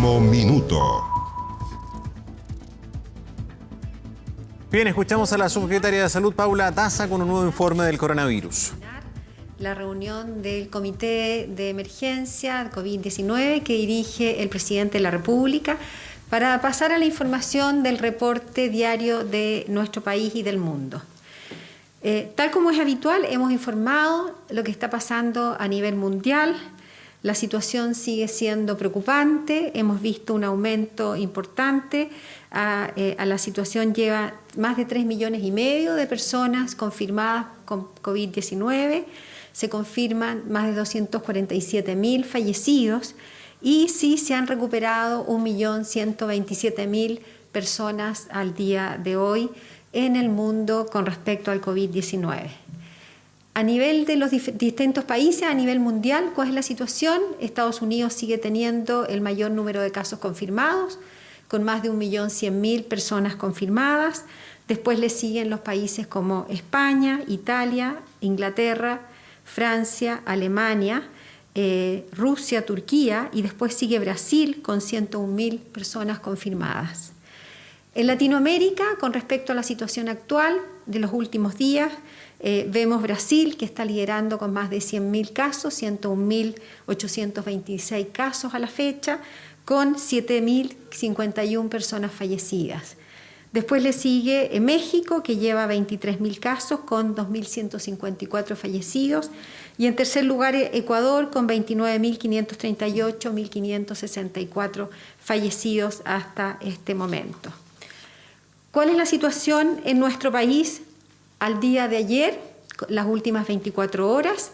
Último minuto. Bien, escuchamos a la subsecretaria de Salud, Paula Daza, con un nuevo informe del coronavirus. La reunión del Comité de Emergencia COVID-19 que dirige el Presidente de la República para pasar a la información del reporte diario de nuestro país y del mundo. Tal como es habitual, hemos informado lo que está pasando a nivel mundial. La situación sigue siendo preocupante, hemos visto un aumento importante, a la situación lleva más de 3,5 millones de personas confirmadas con COVID-19, se confirman más de 247.000 fallecidos y sí se han recuperado 1.127.000 personas al día de hoy en el mundo con respecto al COVID-19. A nivel de los distintos países, a nivel mundial, ¿cuál es la situación? Estados Unidos sigue teniendo el mayor número de casos confirmados, con más de 1.100.000 personas confirmadas. Después le siguen los países como España, Italia, Inglaterra, Francia, Alemania, Rusia, Turquía, y después sigue Brasil con 101.000 personas confirmadas. En Latinoamérica, con respecto a la situación actual de los últimos días, vemos Brasil, que está liderando con más de 100.000 casos, 101.826 casos a la fecha, con 7.051 personas fallecidas. Después le sigue México, que lleva 23.000 casos, con 2.154 fallecidos. Y en tercer lugar, Ecuador, con 29.538, 1.564 fallecidos hasta este momento. ¿Cuál es la situación en nuestro país al día de ayer, las últimas 24 horas?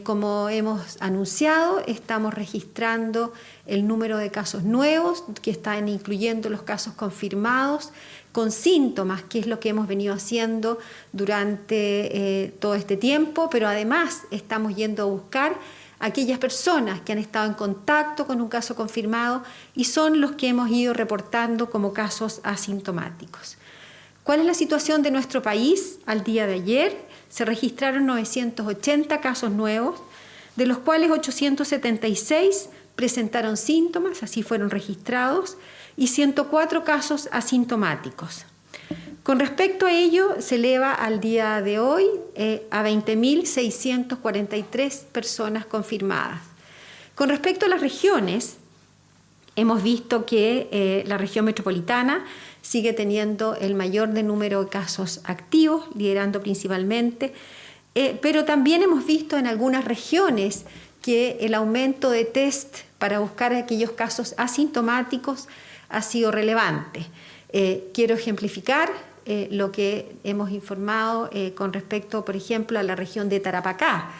Como hemos anunciado, estamos registrando el número de casos nuevos, que están incluyendo los casos confirmados con síntomas, que es lo que hemos venido haciendo durante todo este tiempo, pero además estamos yendo a buscar a aquellas personas que han estado en contacto con un caso confirmado y son los que hemos ido reportando como casos asintomáticos. ¿Cuál es la situación de nuestro país al día de ayer? Se registraron 980 casos nuevos, de los cuales 876 presentaron síntomas, así fueron registrados, y 104 casos asintomáticos. Con respecto a ello, se eleva al día de hoy a 20.643 personas confirmadas. Con respecto a las regiones, hemos visto que la región metropolitana sigue teniendo el mayor número de casos activos, liderando principalmente, pero también hemos visto en algunas regiones que el aumento de test para buscar aquellos casos asintomáticos ha sido relevante. Quiero ejemplificar lo que hemos informado con respecto, por ejemplo, a la región de Tarapacá.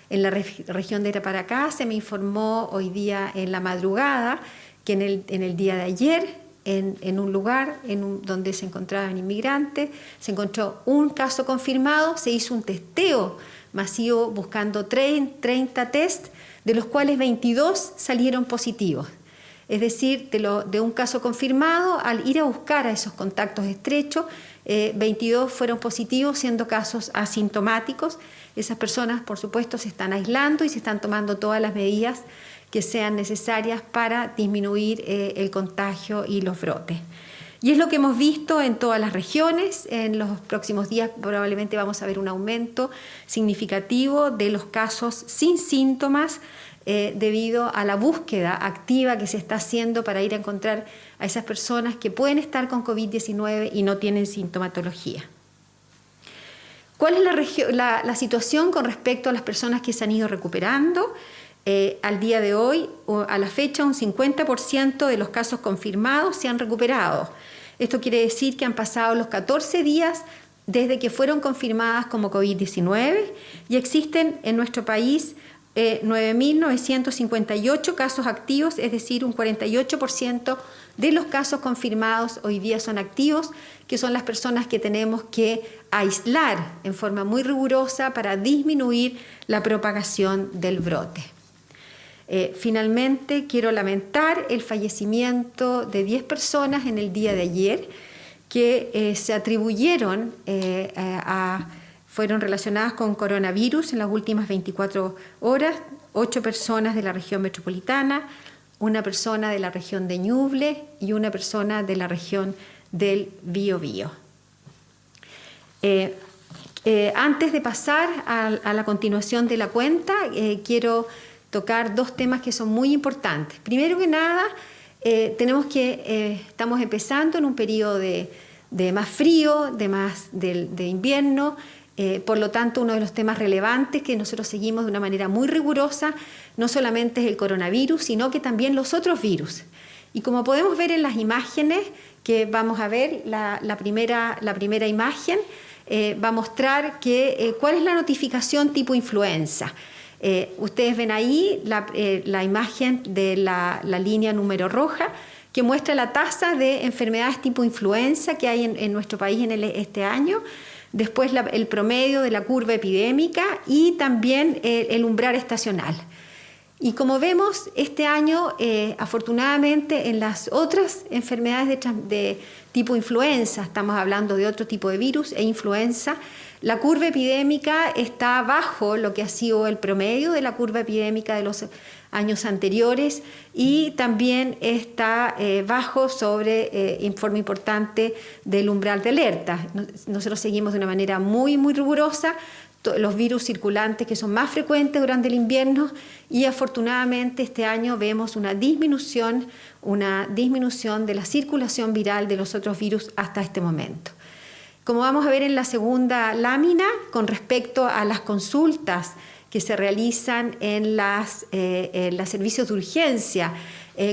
En la región de Tarapacá se me informó hoy día en la madrugada que en el día de ayer, en un lugar donde se encontraban inmigrantes, se encontró un caso confirmado, se hizo un testeo masivo buscando 30 test, de los cuales 22 salieron positivos. Es decir, de un caso confirmado, al ir a buscar a esos contactos estrechos, 22 fueron positivos, siendo casos asintomáticos. Esas personas, por supuesto, se están aislando y se están tomando todas las medidas que sean necesarias para disminuir el contagio y los brotes. Y es lo que hemos visto en todas las regiones. En los próximos días probablemente vamos a ver un aumento significativo de los casos sin síntomas debido a la búsqueda activa que se está haciendo para ir a encontrar a esas personas que pueden estar con COVID-19 y no tienen sintomatología. ¿Cuál es la situación con respecto a las personas que se han ido recuperando? Al día de hoy, a la fecha, un 50% de los casos confirmados se han recuperado. Esto quiere decir que han pasado los 14 días desde que fueron confirmadas como COVID-19 y existen en nuestro país 9.958 casos activos, es decir, un 48% de los casos confirmados hoy día son activos, que son las personas que tenemos que aislar en forma muy rigurosa para disminuir la propagación del brote. Finalmente, quiero lamentar el fallecimiento de 10 personas en el día de ayer que se atribuyeron fueron relacionadas con coronavirus en las últimas 24 horas, 8 personas de la región metropolitana, una persona de la región de Ñuble y una persona de la región del Biobío. Antes de pasar a la continuación de la cuenta, quiero tocar dos temas que son muy importantes. Primero que nada, estamos empezando en un periodo de más frío, de invierno. Por lo tanto, uno de los temas relevantes que nosotros seguimos de una manera muy rigurosa no solamente es el coronavirus, sino que también los otros virus. Y como podemos ver en las imágenes que vamos a ver, la primera imagen va a mostrar cuál es la notificación tipo influenza. Ustedes ven ahí la imagen de la línea número roja que muestra la tasa de enfermedades tipo influenza que hay en nuestro país este año. Después el promedio de la curva epidémica y también el umbral estacional. Y como vemos, este año, afortunadamente, en las otras enfermedades de tipo influenza, estamos hablando de otro tipo de virus e influenza, la curva epidémica está bajo lo que ha sido el promedio de la curva epidémica de los años anteriores y también está bajo en forma importante del umbral de alerta. Nosotros seguimos de una manera muy, muy rigurosa los virus circulantes que son más frecuentes durante el invierno y afortunadamente este año vemos una disminución de la circulación viral de los otros virus hasta este momento. Como vamos a ver en la segunda lámina, con respecto a las consultas que se realizan en los servicios de urgencia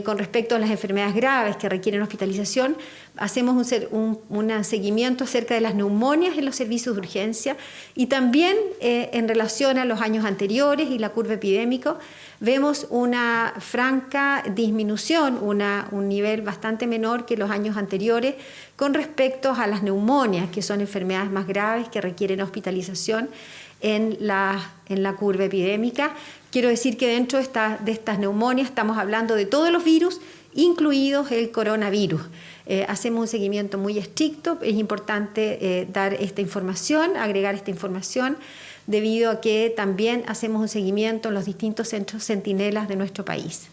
con respecto a las enfermedades graves que requieren hospitalización, hacemos un seguimiento acerca de las neumonias en los servicios de urgencia y también en relación a los años anteriores y la curva epidémica, vemos una franca disminución, un nivel bastante menor que los años anteriores con respecto a las neumonias, que son enfermedades más graves que requieren hospitalización en la curva epidémica. Quiero decir que dentro de estas neumonias estamos hablando de todos los virus, incluidos el coronavirus. Hacemos un seguimiento muy estricto, es importante dar esta información, agregar esta información, debido a que también hacemos un seguimiento en los distintos centros centinelas de nuestro país.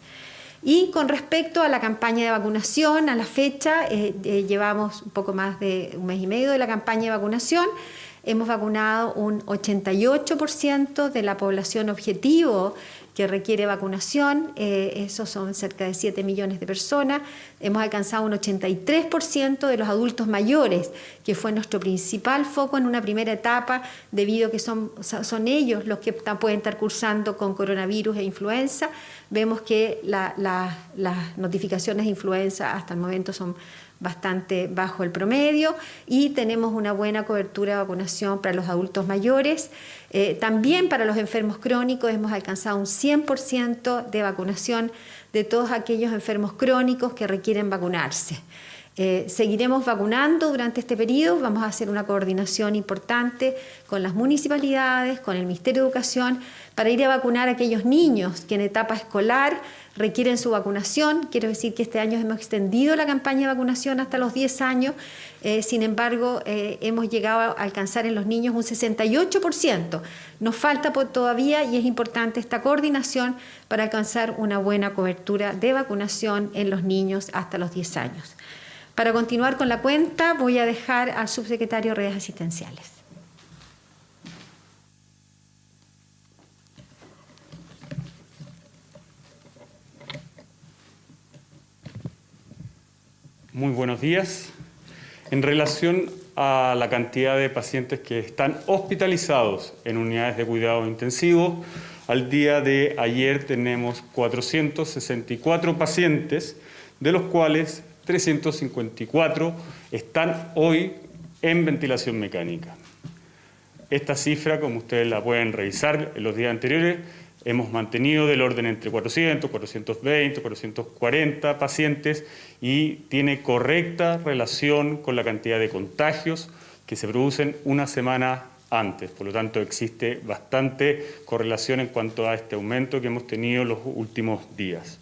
Y con respecto a la campaña de vacunación, a la fecha, llevamos un poco más de un mes y medio de la campaña de vacunación. Hemos vacunado un 88% de la población objetivo que requiere vacunación, esos son cerca de 7 millones de personas. Hemos alcanzado un 83% de los adultos mayores, que fue nuestro principal foco en una primera etapa, debido a que son ellos los que pueden estar cursando con coronavirus e influenza. Vemos que las notificaciones de influenza hasta el momento son bastante bajo el promedio y tenemos una buena cobertura de vacunación para los adultos mayores. También para los enfermos crónicos hemos alcanzado un 100% de vacunación de todos aquellos enfermos crónicos que requieren vacunarse. Seguiremos vacunando durante este periodo, vamos a hacer una coordinación importante con las municipalidades, con el Ministerio de Educación, para ir a vacunar a aquellos niños que en etapa escolar requieren su vacunación. Quiero decir que este año hemos extendido la campaña de vacunación hasta los 10 años, sin embargo hemos llegado a alcanzar en los niños un 68%. Nos falta todavía y es importante esta coordinación para alcanzar una buena cobertura de vacunación en los niños hasta los 10 años. Para continuar con la cuenta voy a dejar al subsecretario de Redes Asistenciales. Muy buenos días. En relación a la cantidad de pacientes que están hospitalizados en unidades de cuidado intensivo, al día de ayer tenemos 464 pacientes, de los cuales 354 están hoy en ventilación mecánica. Esta cifra, como ustedes la pueden revisar en los días anteriores, hemos mantenido del orden entre 400, 420, 440 pacientes y tiene correcta relación con la cantidad de contagios que se producen una semana antes. Por lo tanto, existe bastante correlación en cuanto a este aumento que hemos tenido los últimos días.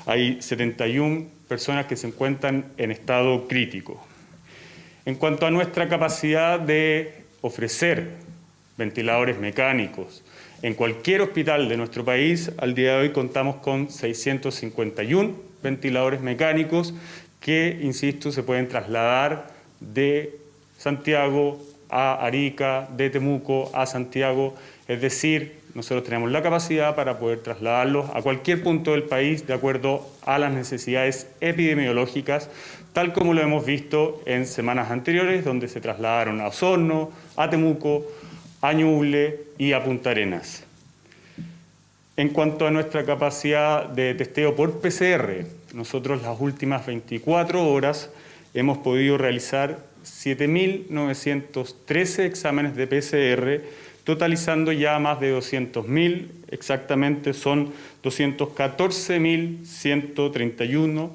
Hay 71 personas que se encuentran en estado crítico. En cuanto a nuestra capacidad de ofrecer ventiladores mecánicos En cualquier hospital de nuestro país, al día de hoy contamos con 651 ventiladores mecánicos que, insisto, se pueden trasladar de Santiago a Arica, de Temuco a Santiago, es decir, nosotros tenemos la capacidad para poder trasladarlos a cualquier punto del país de acuerdo a las necesidades epidemiológicas, tal como lo hemos visto en semanas anteriores, donde se trasladaron a Osorno, a Temuco, a Ñuble y a Punta Arenas. En cuanto a nuestra capacidad de testeo por PCR, nosotros las últimas 24 horas hemos podido realizar 7.913 exámenes de PCR, totalizando ya más de 200.000, exactamente son 214.131,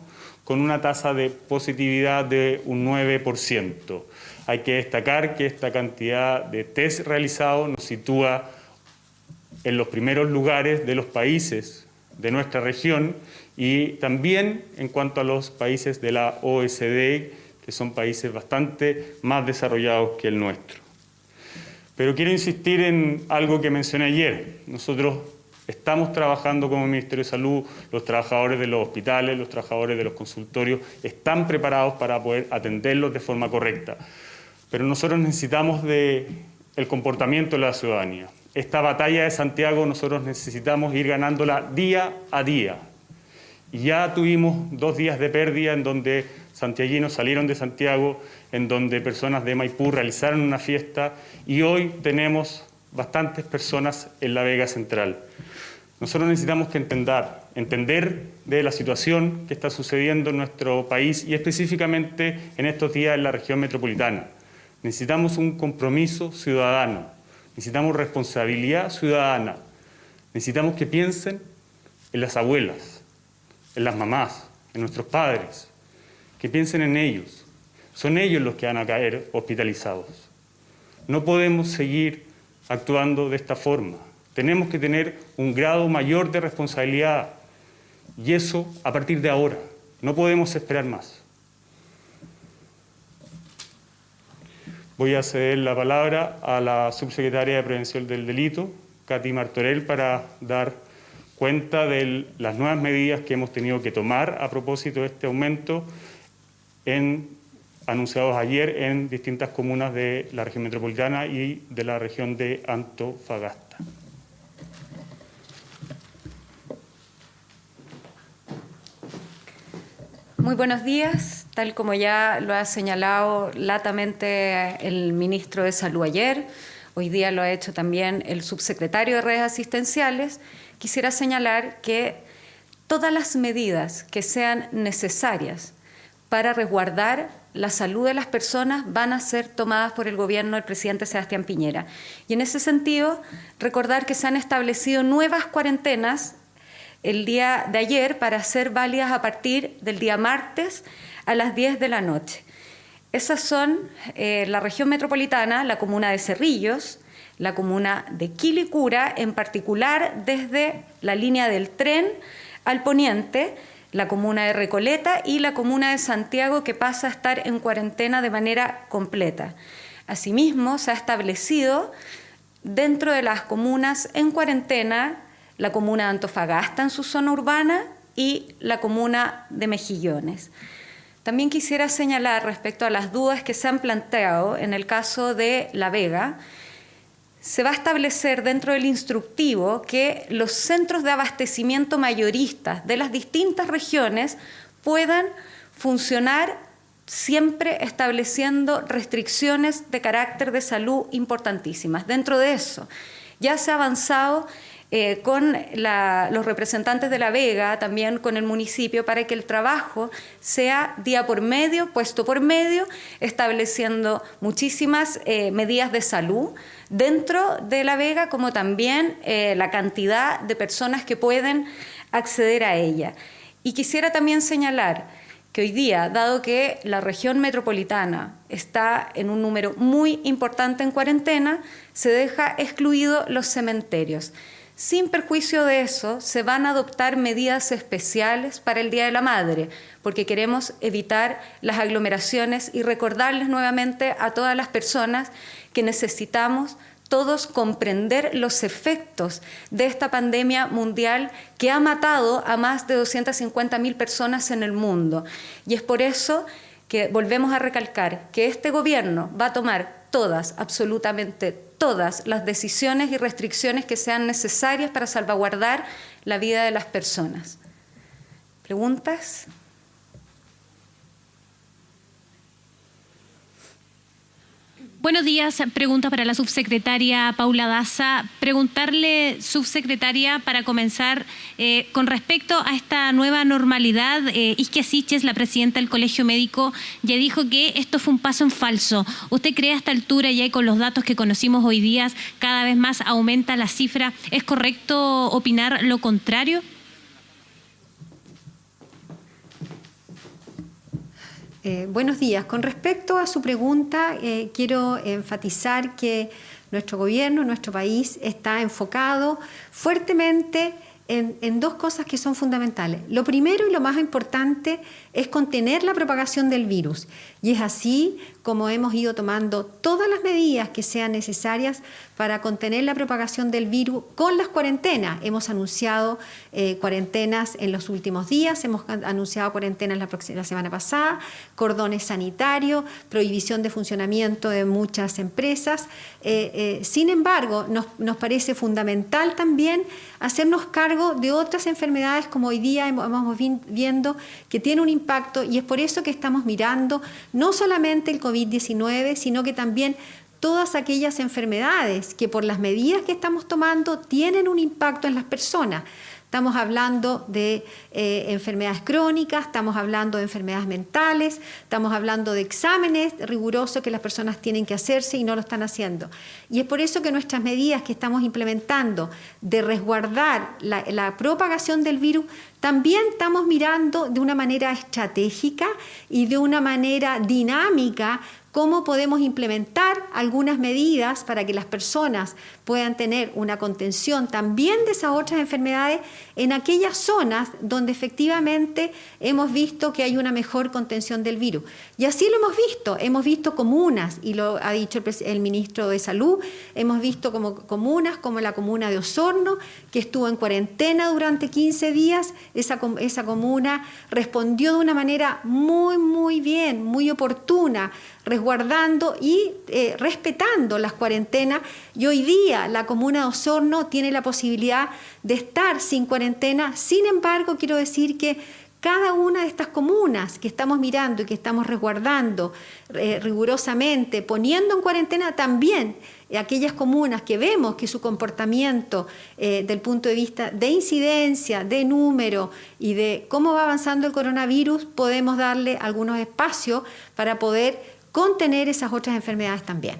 con una tasa de positividad de un 9%. Hay que destacar que esta cantidad de test realizados nos sitúa en los primeros lugares de los países de nuestra región y también en cuanto a los países de la OECD, que son países bastante más desarrollados que el nuestro. Pero quiero insistir en algo que mencioné ayer. Nosotros estamos trabajando como Ministerio de Salud, los trabajadores de los hospitales, los trabajadores de los consultorios, están preparados para poder atenderlos de forma correcta. Pero nosotros necesitamos del comportamiento de la ciudadanía. Esta batalla de Santiago nosotros necesitamos ir ganándola día a día. Y ya tuvimos 2 días de pérdida en donde santiaguinos salieron de Santiago, en donde personas de Maipú realizaron una fiesta y hoy tenemos bastantes personas en la Vega Central. Nosotros necesitamos que entender de la situación que está sucediendo en nuestro país y específicamente en estos días en la región metropolitana. Necesitamos un compromiso ciudadano, necesitamos responsabilidad ciudadana, necesitamos que piensen en las abuelas, en las mamás, en nuestros padres, que piensen en ellos. Son ellos los que van a caer hospitalizados. No podemos seguir actuando de esta forma. Tenemos que tener un grado mayor de responsabilidad y eso a partir de ahora. No podemos esperar más. Voy a ceder la palabra a la subsecretaria de Prevención del Delito, Katy Martorell, para dar cuenta de las nuevas medidas que hemos tenido que tomar a propósito de este aumento anunciados ayer en distintas comunas de la región metropolitana y de la región de Antofagasta. Muy buenos días. Tal como ya lo ha señalado latamente el ministro de Salud ayer, hoy día lo ha hecho también el subsecretario de Redes Asistenciales, quisiera señalar que todas las medidas que sean necesarias para resguardar la salud de las personas van a ser tomadas por el gobierno del presidente Sebastián Piñera. Y en ese sentido, recordar que se han establecido nuevas cuarentenas el día de ayer para ser válidas a partir del día martes a las 10 de la noche. Esas son la región metropolitana, la comuna de Cerrillos, la comuna de Quilicura, en particular desde la línea del tren al poniente, la comuna de Recoleta y la comuna de Santiago, que pasa a estar en cuarentena de manera completa. Asimismo, se ha establecido dentro de las comunas en cuarentena la comuna de Antofagasta en su zona urbana y la comuna de Mejillones. También quisiera señalar respecto a las dudas que se han planteado en el caso de La Vega. Se va a establecer dentro del instructivo que los centros de abastecimiento mayoristas de las distintas regiones puedan funcionar siempre estableciendo restricciones de carácter de salud importantísimas. Dentro de eso, ya se ha avanzado con los representantes de La Vega, también con el municipio, para que el trabajo sea día por medio, puesto por medio, estableciendo muchísimas medidas de salud dentro de La Vega, como también la cantidad de personas que pueden acceder a ella. Y quisiera también señalar que hoy día, dado que la región metropolitana está en un número muy importante en cuarentena, se deja excluidos los cementerios. Sin perjuicio de eso, se van a adoptar medidas especiales para el Día de la Madre, porque queremos evitar las aglomeraciones y recordarles nuevamente a todas las personas que necesitamos todos comprender los efectos de esta pandemia mundial que ha matado a más de 250.000 personas en el mundo. Y es por eso que volvemos a recalcar que este gobierno va a tomar todas, absolutamente todas las decisiones y restricciones que sean necesarias para salvaguardar la vida de las personas. ¿Preguntas? Buenos días. Pregunta para la subsecretaria Paula Daza. Preguntarle, subsecretaria, para comenzar, con respecto a esta nueva normalidad, Isquia Siches, la presidenta del Colegio Médico, ya dijo que esto fue un paso en falso. ¿Usted cree a esta altura, ya con los datos que conocimos hoy día, cada vez más aumenta la cifra? ¿Es correcto opinar lo contrario? Buenos días. Con respecto a su pregunta, quiero enfatizar que nuestro gobierno, nuestro país, está enfocado fuertemente en dos cosas que son fundamentales. Lo primero y lo más importante es contener la propagación del virus. Y es así como hemos ido tomando todas las medidas que sean necesarias para contener la propagación del virus con las cuarentenas. Hemos anunciado cuarentenas en los últimos días, hemos anunciado cuarentenas la semana pasada, cordones sanitarios, prohibición de funcionamiento de muchas empresas. Sin embargo, nos parece fundamental también hacernos cargo de otras enfermedades como hoy día hemos viendo que tiene un impacto, y es por eso que estamos mirando no solamente el COVID-19, sino que también todas aquellas enfermedades que por las medidas que estamos tomando tienen un impacto en las personas. Estamos hablando de enfermedades crónicas, estamos hablando de enfermedades mentales, estamos hablando de exámenes rigurosos que las personas tienen que hacerse y no lo están haciendo. Y es por eso que nuestras medidas que estamos implementando de resguardar la propagación del virus, también estamos mirando de una manera estratégica y de una manera dinámica cómo podemos implementar algunas medidas para que las personas puedan tener una contención también de esas otras enfermedades en aquellas zonas donde efectivamente hemos visto que hay una mejor contención del virus. Y así lo hemos visto comunas, y lo ha dicho el ministro de Salud, hemos visto como comunas como la comuna de Osorno, que estuvo en cuarentena durante 15 días, esa comuna respondió de una manera muy bien, muy oportuna, resguardando y respetando las cuarentenas, y hoy día la comuna de Osorno tiene la posibilidad de estar sin cuarentena. Sin embargo, quiero decir que cada una de estas comunas que estamos mirando y que estamos resguardando rigurosamente, poniendo en cuarentena también aquellas comunas que vemos que su comportamiento del punto de vista de incidencia, de número y de cómo va avanzando el coronavirus, podemos darle algunos espacios para poder contener esas otras enfermedades también.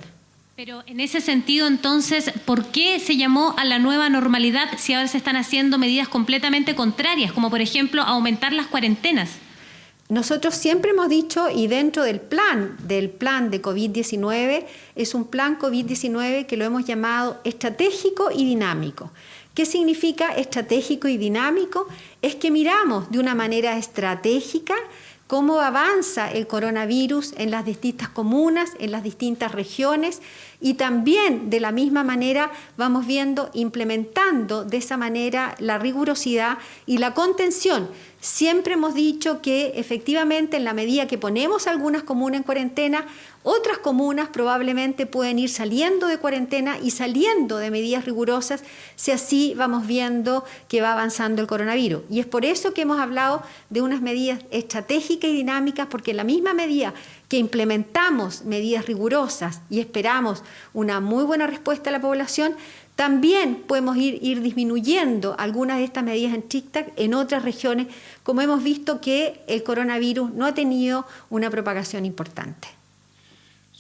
Pero en ese sentido, entonces, ¿por qué se llamó a la nueva normalidad si ahora se están haciendo medidas completamente contrarias, como por ejemplo aumentar las cuarentenas? Nosotros siempre hemos dicho, y dentro del plan de COVID-19, es un plan COVID-19 que lo hemos llamado estratégico y dinámico. ¿Qué significa estratégico y dinámico? Es que miramos de una manera estratégica cómo avanza el coronavirus en las distintas comunas, en las distintas regiones, y también de la misma manera vamos viendo, implementando de esa manera la rigurosidad y la contención. Siempre hemos dicho que efectivamente en la medida que ponemos algunas comunas en cuarentena, otras comunas probablemente pueden ir saliendo de cuarentena y saliendo de medidas rigurosas si así vamos viendo que va avanzando el coronavirus. Y es por eso que hemos hablado de unas medidas estratégicas y dinámicas, porque en la misma medida que implementamos medidas rigurosas y esperamos una muy buena respuesta a la población, también podemos ir disminuyendo algunas de estas medidas estrictas en otras regiones, como hemos visto que el coronavirus no ha tenido una propagación importante.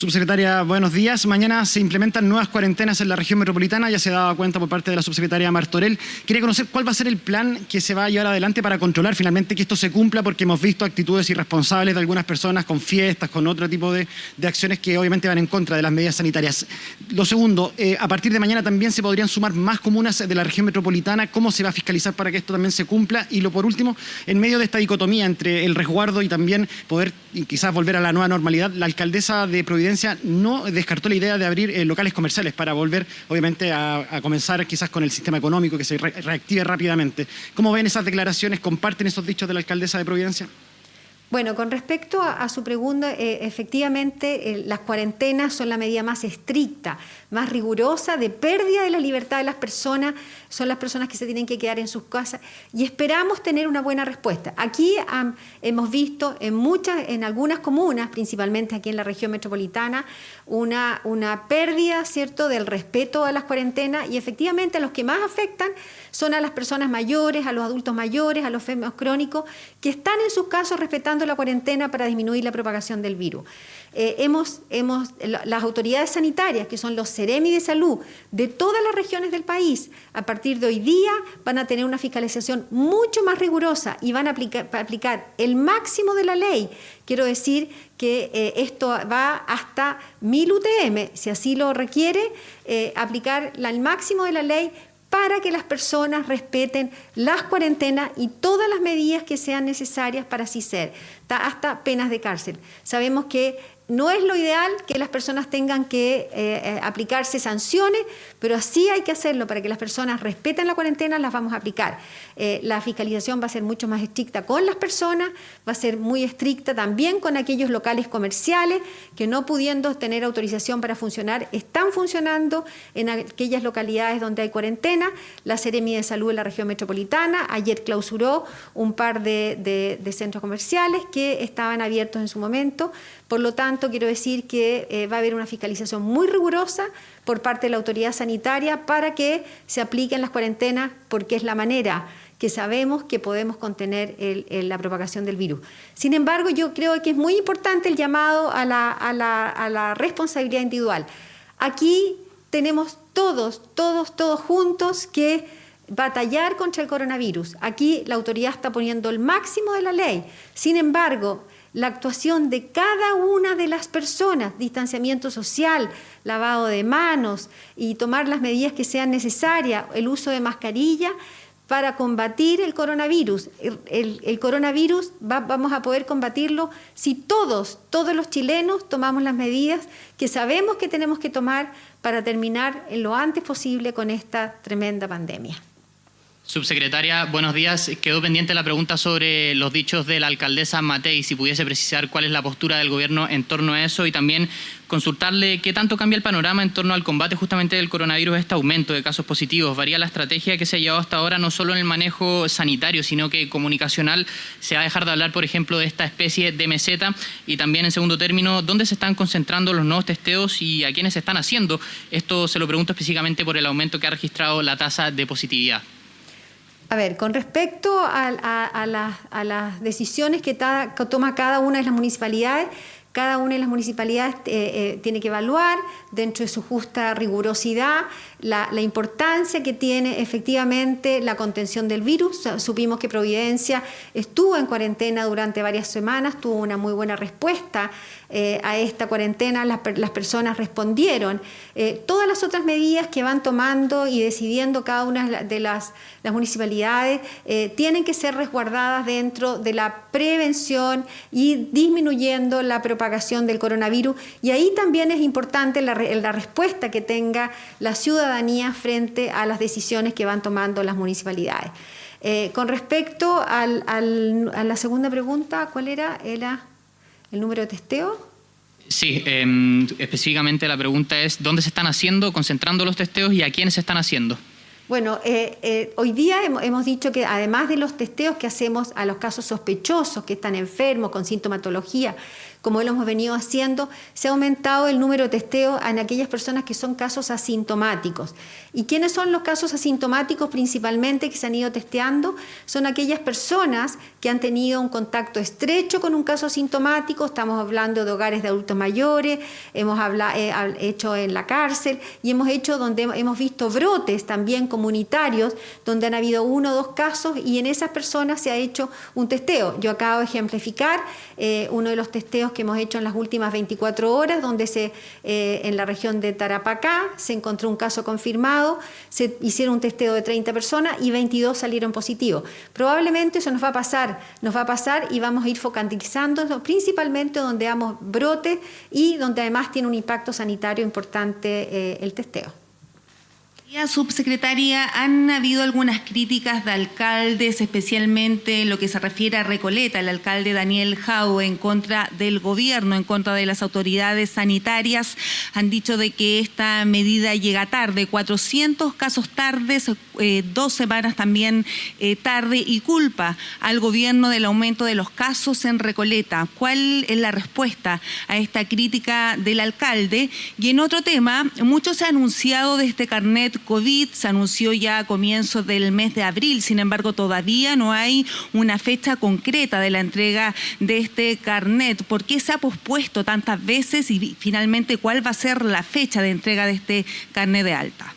Subsecretaria, buenos días. Mañana se implementan nuevas cuarentenas en la región metropolitana, ya se daba cuenta por parte de la subsecretaria Martorell. Quería conocer cuál va a ser el plan que se va a llevar adelante para controlar finalmente que esto se cumpla, porque hemos visto actitudes irresponsables de algunas personas con fiestas, con otro tipo de acciones que obviamente van en contra de las medidas sanitarias. Lo segundo, a partir de mañana también se podrían sumar más comunas de la región metropolitana. ¿Cómo se va a fiscalizar para que esto también se cumpla? Y lo por último, en medio de esta dicotomía entre el resguardo y también poder quizás volver a la nueva normalidad, la alcaldesa de Providencia Providencia no descartó la idea de abrir locales comerciales para volver, obviamente, a comenzar quizás con el sistema económico que se reactive rápidamente. ¿Cómo ven esas declaraciones? ¿Comparten esos dichos de la alcaldesa de Providencia? Bueno, con respecto a su pregunta, efectivamente las cuarentenas son la medida más estricta, más rigurosa de pérdida de la libertad de las personas, son las personas que se tienen que quedar en sus casas y esperamos tener una buena respuesta. Aquí hemos visto en algunas comunas, principalmente aquí en la región metropolitana, una pérdida, ¿cierto?, del respeto a las cuarentenas y efectivamente a los que más afectan son a las personas mayores, a los adultos mayores, a los enfermos crónicos, que están en sus casas respetando la cuarentena para disminuir la propagación del virus. Las autoridades sanitarias, que son los Seremi de Salud de todas las regiones del país, a partir de hoy día van a tener una fiscalización mucho más rigurosa y van a aplicar el máximo de la ley. Quiero decir que esto va hasta 1000 UTM, si así lo requiere, aplicar el máximo de la ley para que las personas respeten las cuarentenas y todas las medidas que sean necesarias para así ser, hasta penas de cárcel. Sabemos que no es lo ideal que las personas tengan que aplicarse sanciones, pero así hay que hacerlo para que las personas respeten la cuarentena, las vamos a aplicar. La fiscalización va a ser mucho más estricta con las personas, va a ser muy estricta también con aquellos locales comerciales que no pudiendo tener autorización para funcionar, están funcionando en aquellas localidades donde hay cuarentena. La Seremi de Salud en la región metropolitana ayer clausuró un par de centros comerciales que estaban abiertos en su momento. Por lo tanto, quiero decir que va a haber una fiscalización muy rigurosa por parte de la autoridad sanitaria para que se apliquen las cuarentenas, porque es la manera que sabemos que podemos contener la propagación del virus. Sin embargo, yo creo que es muy importante el llamado a la responsabilidad individual. Aquí tenemos todos juntos que batallar contra el coronavirus. Aquí la autoridad está poniendo el máximo de la ley. Sin embargo, la actuación de cada una de las personas, distanciamiento social, lavado de manos y tomar las medidas que sean necesarias, el uso de mascarilla para combatir el coronavirus. El coronavirus vamos a poder combatirlo si todos los chilenos tomamos las medidas que sabemos que tenemos que tomar para terminar en lo antes posible con esta tremenda pandemia. Subsecretaria, buenos días. Quedó pendiente la pregunta sobre los dichos de la alcaldesa Matei, si pudiese precisar cuál es la postura del gobierno en torno a eso y también consultarle qué tanto cambia el panorama en torno al combate justamente del coronavirus, este aumento de casos positivos. ¿Varía la estrategia que se ha llevado hasta ahora no solo en el manejo sanitario, sino que comunicacional? ¿Se va a dejar de hablar, por ejemplo, de esta especie de meseta? Y también, en segundo término, ¿dónde se están concentrando los nuevos testeos y a quiénes se están haciendo? Esto se lo pregunto específicamente por el aumento que ha registrado la tasa de positividad. A ver, con respecto a las decisiones que toma cada una de las municipalidades, cada una de las municipalidades tiene que evaluar dentro de su justa rigurosidad la importancia que tiene efectivamente la contención del virus. Supimos que Providencia estuvo en cuarentena durante varias semanas, tuvo una muy buena respuesta a esta cuarentena, las personas respondieron. Todas las otras medidas que van tomando y decidiendo cada una de las municipalidades tienen que ser resguardadas dentro de la prevención y disminuyendo la propagación del coronavirus. Y ahí también es importante la respuesta que tenga la ciudadanía frente a las decisiones que van tomando las municipalidades. Con respecto a la segunda pregunta, ¿cuál era? ¿Era el número de testeo? Sí, específicamente la pregunta es ¿dónde se están haciendo, concentrando los testeos y a quiénes se están haciendo? Bueno, hoy día hemos dicho que además de los testeos que hacemos a los casos sospechosos que están enfermos con sintomatología, como lo hemos venido haciendo, se ha aumentado el número de testeos en aquellas personas que son casos asintomáticos. ¿Y quiénes son los casos asintomáticos principalmente que se han ido testeando? Son aquellas personas que han tenido un contacto estrecho con un caso asintomático, estamos hablando de hogares de adultos mayores, hemos hecho en la cárcel y hemos hecho donde hemos visto brotes también como comunitarios donde han habido 1 o 2 casos y en esas personas se ha hecho un testeo. Yo acabo de ejemplificar uno de los testeos que hemos hecho en las últimas 24 horas, donde en la región de Tarapacá se encontró un caso confirmado, se hicieron un testeo de 30 personas y 22 salieron positivos. Probablemente eso nos va a pasar y vamos a ir focalizando principalmente donde damos brotes y donde además tiene un impacto sanitario importante el testeo. Subsecretaria, han habido algunas críticas de alcaldes, especialmente en lo que se refiere a Recoleta, el alcalde Daniel Jaue, en contra del gobierno, en contra de las autoridades sanitarias. Han dicho de que esta medida llega tarde, 400 casos tardes, 2 semanas también tarde, y culpa al gobierno del aumento de los casos en Recoleta. ¿Cuál es la respuesta a esta crítica del alcalde? Y en otro tema, mucho se ha anunciado de este carnet COVID, se anunció ya a comienzos del mes de abril, sin embargo todavía no hay una fecha concreta de la entrega de este carnet. ¿Por qué se ha pospuesto tantas veces y finalmente cuál va a ser la fecha de entrega de este carnet de alta?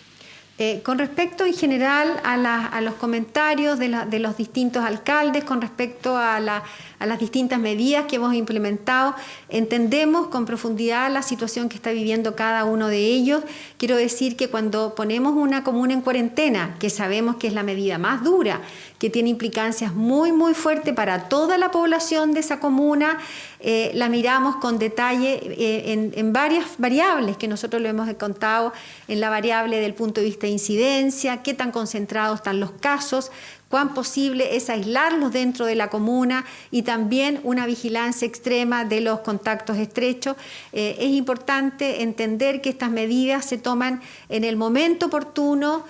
Con respecto en general a los comentarios de los distintos alcaldes, con respecto a las distintas medidas que hemos implementado, entendemos con profundidad la situación que está viviendo cada uno de ellos. Quiero decir que cuando ponemos una comuna en cuarentena, que sabemos que es la medida más dura, que tiene implicancias muy, muy fuertes para toda la población de esa comuna, la miramos con detalle en varias variables que nosotros lo hemos contado, en la variable del punto de vista de incidencia, qué tan concentrados están los casos, cuán posible es aislarlos dentro de la comuna y también una vigilancia extrema de los contactos estrechos. Es importante entender que estas medidas se toman en el momento oportuno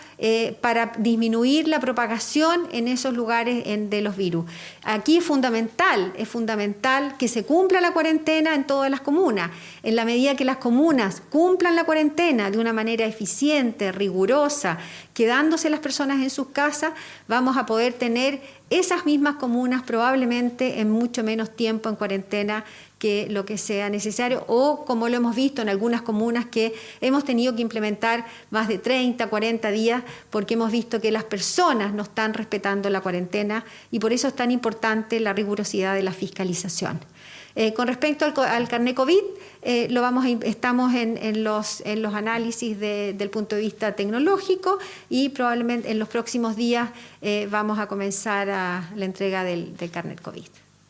para disminuir la propagación en esos lugares de los virus. Aquí es fundamental que se cumpla la cuarentena en todas las comunas. En la medida que las comunas cumplan la cuarentena de una manera eficiente, rigurosa, quedándose las personas en sus casas, vamos a poder tener esas mismas comunas probablemente en mucho menos tiempo en cuarentena que lo que sea necesario, o como lo hemos visto en algunas comunas que hemos tenido que implementar más de 30, 40 días porque hemos visto que las personas no están respetando la cuarentena y por eso es tan importante la rigurosidad de la fiscalización. Con respecto al carnet COVID, estamos en los análisis del punto de vista tecnológico y probablemente en los próximos días vamos a comenzar la entrega del carnet COVID.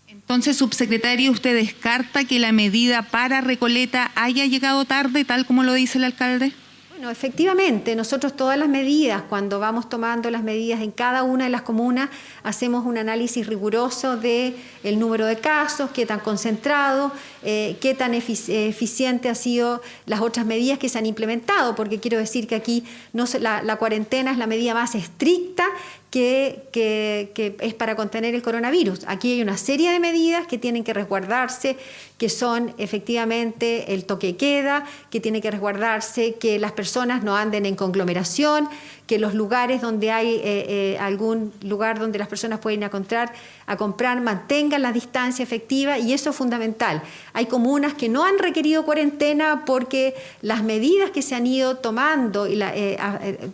Entonces, subsecretario, ¿usted descarta que la medida para Recoleta haya llegado tarde, tal como lo dice el alcalde? Bueno, efectivamente, nosotros todas las medidas, cuando vamos tomando las medidas en cada una de las comunas, hacemos un análisis riguroso del número de casos, qué tan concentrado, qué tan eficiente han sido las otras medidas que se han implementado, porque quiero decir que aquí la cuarentena es la medida más estricta que es para contener el coronavirus. Aquí hay una serie de medidas que tienen que resguardarse, que son efectivamente el toque de queda, que tiene que resguardarse que las personas no anden en conglomeración, que los lugares donde hay algún lugar donde las personas pueden ir a comprar mantengan la distancia efectiva, y eso es fundamental. Hay comunas que no han requerido cuarentena porque las medidas que se han ido tomando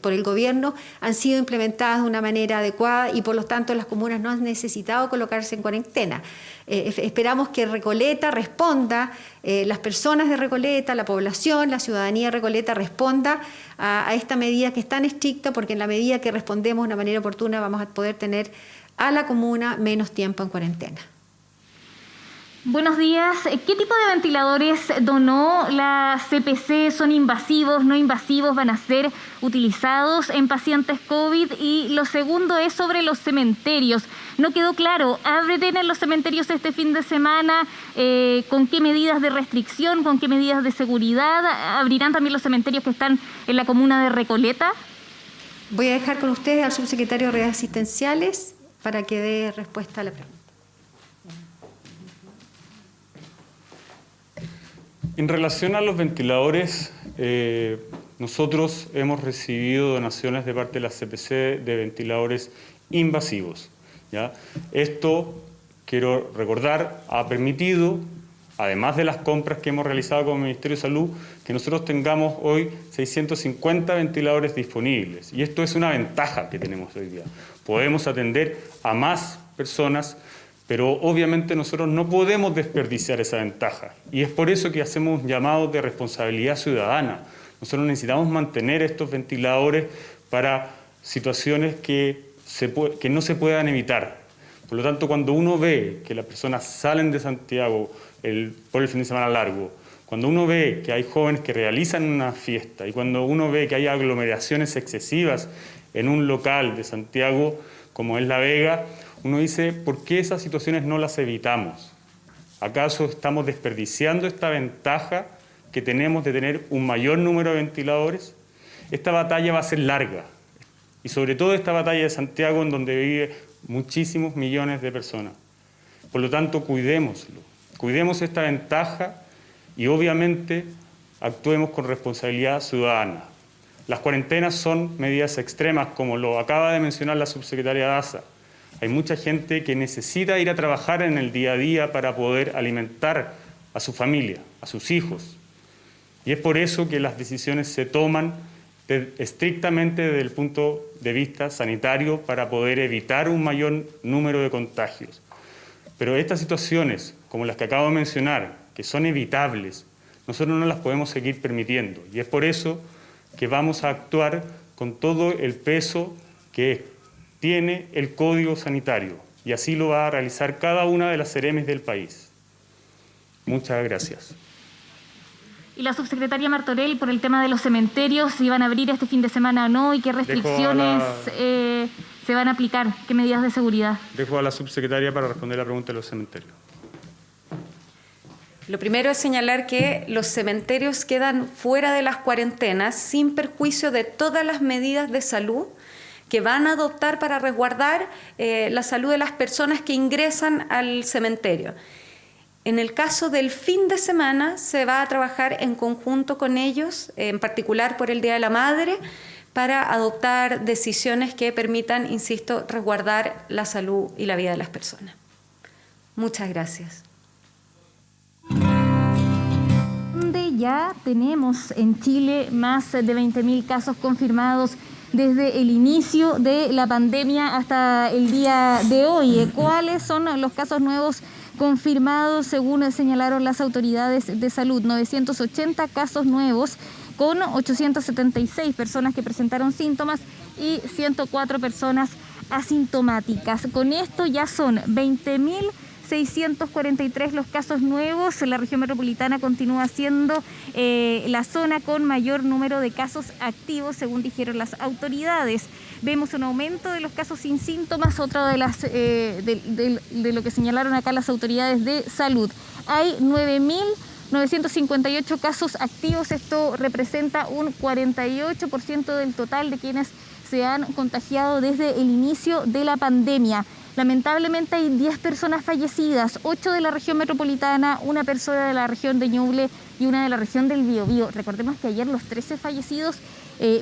por el gobierno han sido implementadas de una manera adecuada y por lo tanto las comunas no han necesitado colocarse en cuarentena. Esperamos que Recoleta responda, las personas de Recoleta, la población, la ciudadanía de Recoleta responda a esta medida que es tan estricta, porque en la medida que respondemos de una manera oportuna vamos a poder tener a la comuna menos tiempo en cuarentena. Buenos días. ¿Qué tipo de ventiladores donó la CPC? ¿Son invasivos, no invasivos? ¿Van a ser utilizados en pacientes COVID? Y lo segundo es sobre los cementerios. No quedó claro, ¿abren los cementerios este fin de semana? ¿Con qué medidas de restricción? ¿Con qué medidas de seguridad? ¿Abrirán también los cementerios que están en la comuna de Recoleta? Voy a dejar con ustedes al subsecretario de Redes Asistenciales para que dé respuesta a la pregunta. En relación a los ventiladores, nosotros hemos recibido donaciones de parte de la CPC de ventiladores invasivos, ¿ya? Esto, quiero recordar, ha permitido además de las compras que hemos realizado como Ministerio de Salud, que nosotros tengamos hoy 650 ventiladores disponibles. Y esto es una ventaja que tenemos hoy día. Podemos atender a más personas, pero obviamente nosotros no podemos desperdiciar esa ventaja. Y es por eso que hacemos un llamado de responsabilidad ciudadana. Nosotros necesitamos mantener estos ventiladores para situaciones que no se puedan evitar. Por lo tanto, cuando uno ve que las personas salen de Santiago por el fin de semana largo, cuando uno ve que hay jóvenes que realizan una fiesta y cuando uno ve que hay aglomeraciones excesivas en un local de Santiago como es La Vega, uno dice, ¿por qué esas situaciones no las evitamos? ¿Acaso estamos desperdiciando esta ventaja que tenemos de tener un mayor número de ventiladores? Esta batalla va a ser larga, y sobre todo esta batalla de Santiago, en donde vive muchísimos millones de personas. Por lo tanto, cuidémoslo, cuidemos esta ventaja y obviamente actuemos con responsabilidad ciudadana. Las cuarentenas son medidas extremas, como lo acaba de mencionar la subsecretaria Daza. Hay mucha gente que necesita ir a trabajar en el día a día para poder alimentar a su familia, a sus hijos. Y es por eso que las decisiones se toman estrictamente desde el punto de vista sanitario para poder evitar un mayor número de contagios. Pero estas situaciones, como las que acabo de mencionar, que son evitables, nosotros no las podemos seguir permitiendo. Y es por eso que vamos a actuar con todo el peso que tiene el Código Sanitario. Y así lo va a realizar cada una de las CEREMES del país. Muchas gracias. Y la subsecretaria Martorell, por el tema de los cementerios, si van a abrir este fin de semana o no y qué restricciones se van a aplicar, qué medidas de seguridad. Dejo a la subsecretaria para responder la pregunta de los cementerios. Lo primero es señalar que los cementerios quedan fuera de las cuarentenas sin perjuicio de todas las medidas de salud que van a adoptar para resguardar la salud de las personas que ingresan al cementerio. En el caso del fin de semana se va a trabajar en conjunto con ellos, en particular por el Día de la Madre, para adoptar decisiones que permitan, insisto, resguardar la salud y la vida de las personas. Muchas gracias. Ya tenemos en Chile más de 20.000 casos confirmados desde el inicio de la pandemia hasta el día de hoy. ¿Cuáles son los casos nuevos confirmados según señalaron las autoridades de salud? 980 casos nuevos con 876 personas que presentaron síntomas y 104 personas asintomáticas. Con esto ya son 20.643 los casos nuevos. La región metropolitana continúa siendo la zona con mayor número de casos activos, según dijeron las autoridades. Vemos un aumento de los casos sin síntomas, otro de lo que señalaron acá las autoridades de salud. Hay 9.958 casos activos, esto representa un 48% del total de quienes se han contagiado desde el inicio de la pandemia. Lamentablemente hay 10 personas fallecidas, 8 de la región metropolitana, una persona de la región de Ñuble y una de la región del Biobío. Recordemos que ayer los 13 fallecidos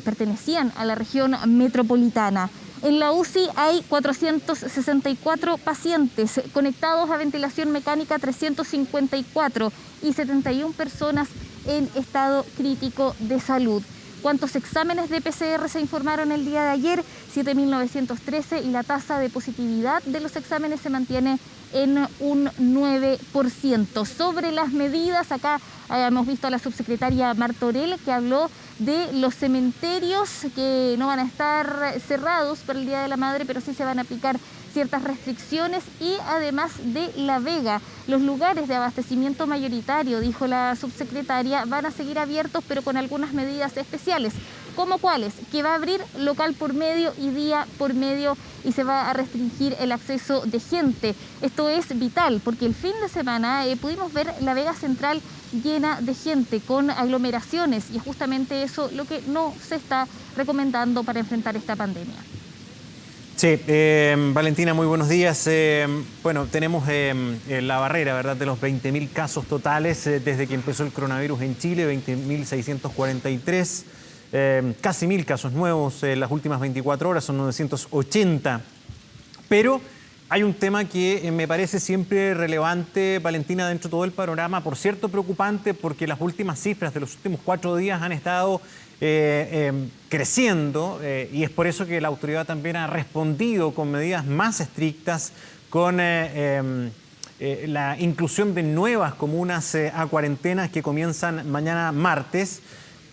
pertenecían a la región metropolitana. En la UCI hay 464 pacientes conectados a ventilación mecánica, 354 y 71 personas en estado crítico de salud. ¿Cuántos exámenes de PCR se informaron el día de ayer? 7.913 y la tasa de positividad de los exámenes se mantiene en un 9%. Sobre las medidas, acá hemos visto a la subsecretaria Martorell que habló de los cementerios que no van a estar cerrados para el Día de la Madre, pero sí se van a aplicar ciertas restricciones y además de La Vega. Los lugares de abastecimiento mayoritario, dijo la subsecretaria, van a seguir abiertos pero con algunas medidas especiales. ¿Cómo cuáles? Que va a abrir local por medio y día por medio y se va a restringir el acceso de gente. Esto es vital porque el fin de semana pudimos ver La Vega Central llena de gente con aglomeraciones y es justamente eso lo que no se está recomendando para enfrentar esta pandemia. Sí, Valentina, muy buenos días. Bueno, tenemos la barrera, ¿verdad?, de los 20.000 casos totales desde que empezó el coronavirus en Chile, 20.643. Casi 1.000 casos nuevos en las últimas 24 horas, son 980. Pero Hay un tema que me parece siempre relevante, Valentina, dentro de todo el panorama, por cierto preocupante, porque las últimas cifras de los últimos 4 días han estado creciendo y es por eso que la autoridad también ha respondido con medidas más estrictas, con la inclusión de nuevas comunas a cuarentenas que comienzan mañana martes.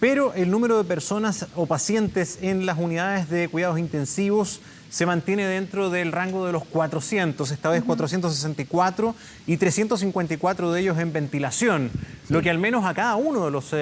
Pero el número de personas o pacientes en las unidades de cuidados intensivos se mantiene dentro del rango de los 400, esta vez 464 y 354 de ellos en ventilación. Sí. Lo que al menos a cada uno de los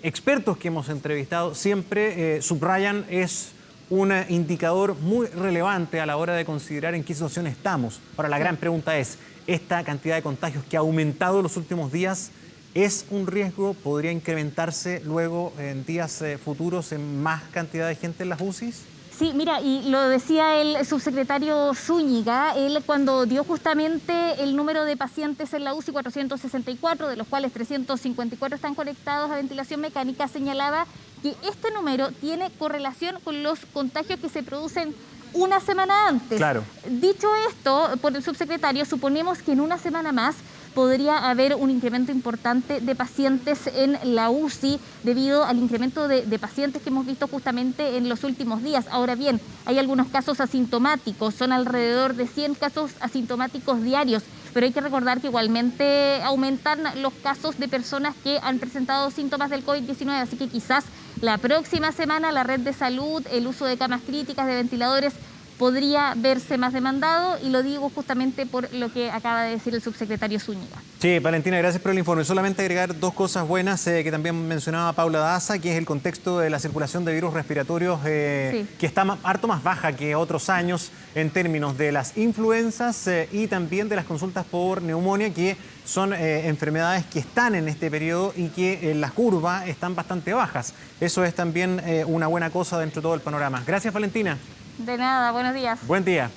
expertos que hemos entrevistado siempre subrayan es un indicador muy relevante a la hora de considerar en qué situación estamos. Ahora, la gran pregunta es, ¿esta cantidad de contagios que ha aumentado en los últimos días es un riesgo? ¿Podría incrementarse luego en días futuros en más cantidad de gente en las UCIs? Sí, mira, y lo decía el subsecretario Zúñiga, él cuando dio justamente el número de pacientes en la UCI, 464, de los cuales 354 están conectados a ventilación mecánica, señalaba que este número tiene correlación con los contagios que se producen una semana antes. Claro. Dicho esto, por el subsecretario, suponemos que en una semana más podría haber un incremento importante de pacientes en la UCI debido al incremento de pacientes que hemos visto justamente en los últimos días. Ahora bien, hay algunos casos asintomáticos, son alrededor de 100 casos asintomáticos diarios, pero hay que recordar que igualmente aumentan los casos de personas que han presentado síntomas del COVID-19, así que quizás la próxima semana la red de salud, el uso de camas críticas, de ventiladores, podría verse más demandado, y lo digo justamente por lo que acaba de decir el subsecretario Zúñiga. Sí, Valentina, gracias por el informe. Solamente agregar 2 cosas buenas que también mencionaba Paula Daza, que es el contexto de la circulación de virus respiratorios que está harto más baja que otros años en términos de las influencias y también de las consultas por neumonía, que son enfermedades que están en este periodo y que las curvas están bastante bajas. Eso es también una buena cosa dentro de todo el panorama. Gracias, Valentina. De nada, buenos días. Buen día.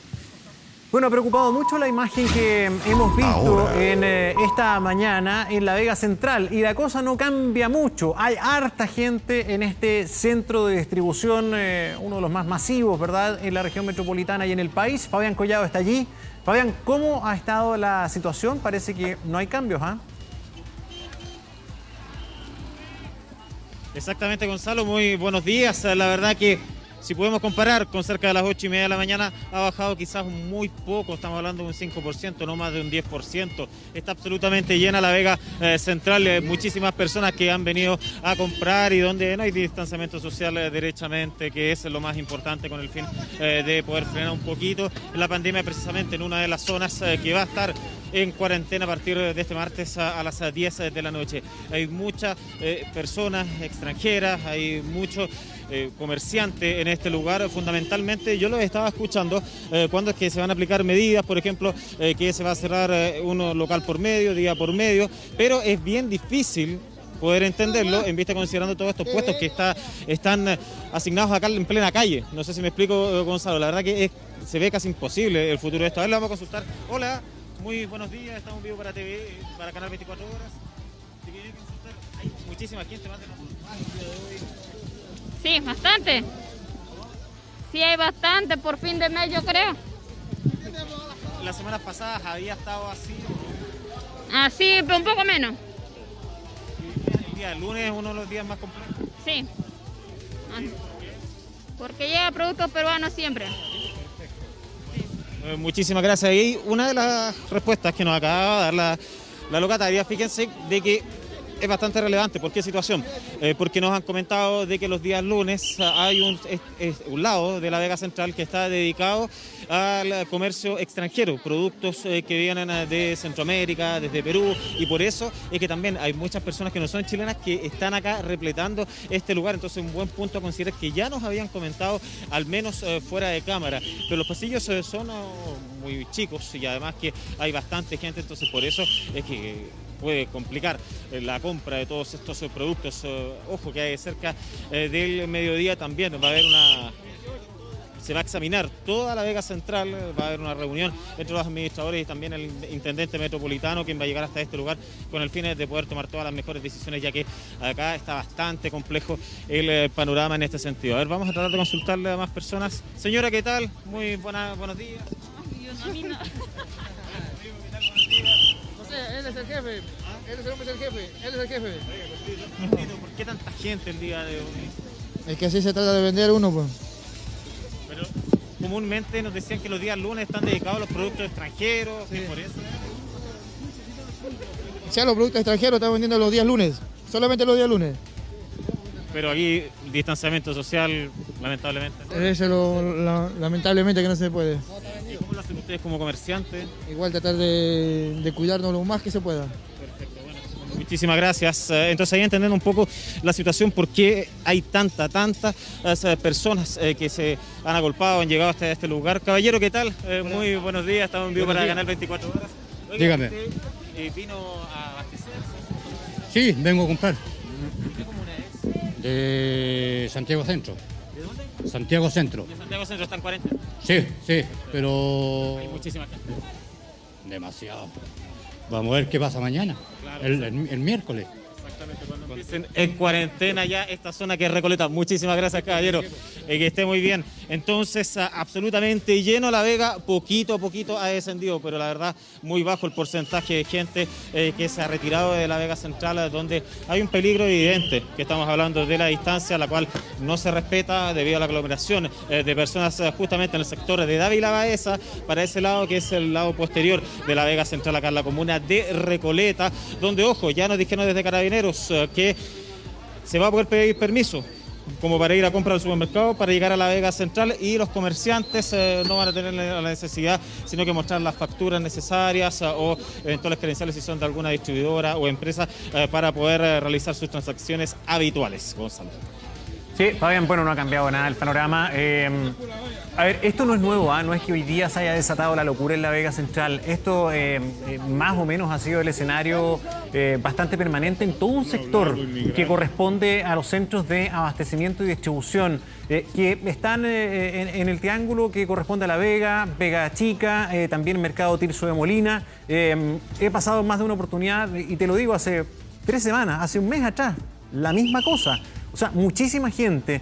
Bueno, ha preocupado mucho la imagen que hemos visto en esta mañana en la Vega Central, y la cosa no cambia mucho. Hay harta gente en este centro de distribución, uno de los más masivos, ¿verdad?, en la región metropolitana y en el país. Fabián Collado está allí. Fabián, ¿cómo ha estado la situación? Parece que no hay cambios, ¿ah? Exactamente, Gonzalo, muy buenos días. La verdad que si podemos comparar con cerca de las 8:30 de la mañana, ha bajado quizás muy poco, estamos hablando de un 5%, no más de un 10%. Está absolutamente llena la Vega Central, muchísimas personas que han venido a comprar y donde no hay distanciamiento social derechamente, que es lo más importante con el fin de poder frenar un poquito la pandemia, precisamente en una de las zonas que va a estar en cuarentena a partir de este martes a las 10 de la noche. Hay muchas personas extranjeras, hay muchos comerciantes en este lugar. Fundamentalmente yo los estaba escuchando cuando es que se van a aplicar medidas, por ejemplo, que se va a cerrar uno local por medio, día por medio, pero es bien difícil poder entenderlo en vista considerando todos estos puestos que están asignados acá en plena calle. No sé si me explico, Gonzalo, la verdad que se ve casi imposible el futuro de esto. A ver, la vamos a consultar. Hola, muy buenos días, estamos vivos para TV, para Canal 24 Horas. ¿Te quería consultar? Hay muchísima gente más de nosotros el día de hoy. Sí, bastante. Sí, hay bastante por fin de mes, yo creo. Las semanas pasadas había estado así. Así, pero un poco menos. El día lunes es uno de los días más complejos. Sí. Porque llega productos peruanos siempre. Muchísimas gracias. Y una de las respuestas que nos acaba de dar la locataria, fíjense de que es bastante relevante. ¿Por qué situación? Porque nos han comentado de que los días lunes hay un lado de la Vega Central que está dedicado al comercio extranjero, productos que vienen de Centroamérica, desde Perú, y por eso es que también hay muchas personas que no son chilenas que están acá repletando este lugar. Entonces un buen punto a considerar, que ya nos habían comentado, al menos fuera de cámara, pero los pasillos son muy chicos y además que hay bastante gente, entonces por eso es que puede complicar la compra de todos estos productos. Ojo que hay cerca del mediodía también va a haber se va a examinar toda la Vega Central, va a haber una reunión entre los administradores y también el intendente metropolitano, quien va a llegar hasta este lugar con el fin de poder tomar todas las mejores decisiones, ya que acá está bastante complejo el panorama en este sentido. A ver, vamos a tratar de consultarle a más personas. Señora, ¿qué tal? Muy buenos días. A mí no. No sé, él es el jefe. Él es el hombre, es el jefe. Él es el jefe. ¿Por qué tanta gente el día de hoy? Es que así se trata de vender uno, pues. Pero comúnmente nos decían que los días lunes están dedicados a los productos extranjeros, Sí. ¿es por eso? O sea, los productos extranjeros están vendiendo los días lunes. Solamente los días lunes. Pero aquí distanciamiento social, lamentablemente. ¿no? Eso es lamentablemente que no se puede. ¿Y cómo lo hacen ustedes como comerciantes? Igual tratar de cuidarnos lo más que se pueda. Perfecto, bueno, muchísimas gracias. Entonces ahí entendiendo un poco la situación, por qué hay tantas personas que se han agolpado, han llegado hasta este lugar. Caballero, ¿qué tal? Muy buenos días, estamos en vivo para Canal 24 Horas. Oiga, Dígame. ¿usted, vino a abastecerse? Sí, vengo a comprar. ¿Qué comuna es? De Santiago Centro. ¿De dónde? Santiago Centro. De Santiago Centro, está en 40. Sí, sí, pero Hay muchísima gente. demasiado. Vamos a ver qué pasa mañana, Claro, el miércoles. Exactamente, cuando empiecen en cuarentena ya esta zona que es Recoleta. Muchísimas gracias, caballero. Que esté muy bien. Entonces, absolutamente lleno La Vega, poquito a poquito ha descendido, pero la verdad muy bajo el porcentaje de gente que se ha retirado de La Vega Central, donde hay un peligro evidente, que estamos hablando de la distancia, la cual no se respeta debido a la aglomeración de personas justamente en el sector de Dávila Baeza, para ese lado que es el lado posterior de La Vega Central, acá en la comuna de Recoleta, donde, ojo, ya nos dijeron desde Carabineros que se va a poder pedir permiso como para ir a comprar al supermercado, para llegar a La Vega Central, y los comerciantes no van a tener la necesidad, sino que mostrar las facturas necesarias o eventuales credenciales si son de alguna distribuidora o empresa para poder realizar sus transacciones habituales. Gonzalo. Sí, Fabián, bueno, no ha cambiado nada el panorama. A ver, esto no es nuevo, no es que hoy día se haya desatado la locura en La Vega Central. Esto más o menos ha sido el escenario bastante permanente en todo un sector que corresponde a los centros de abastecimiento y distribución, que están en el triángulo que corresponde a La Vega, Vega Chica, también Mercado Tirso de Molina. He pasado más de una oportunidad, y te lo digo, hace 3 semanas, hace un mes atrás, la misma cosa. O sea, muchísima gente.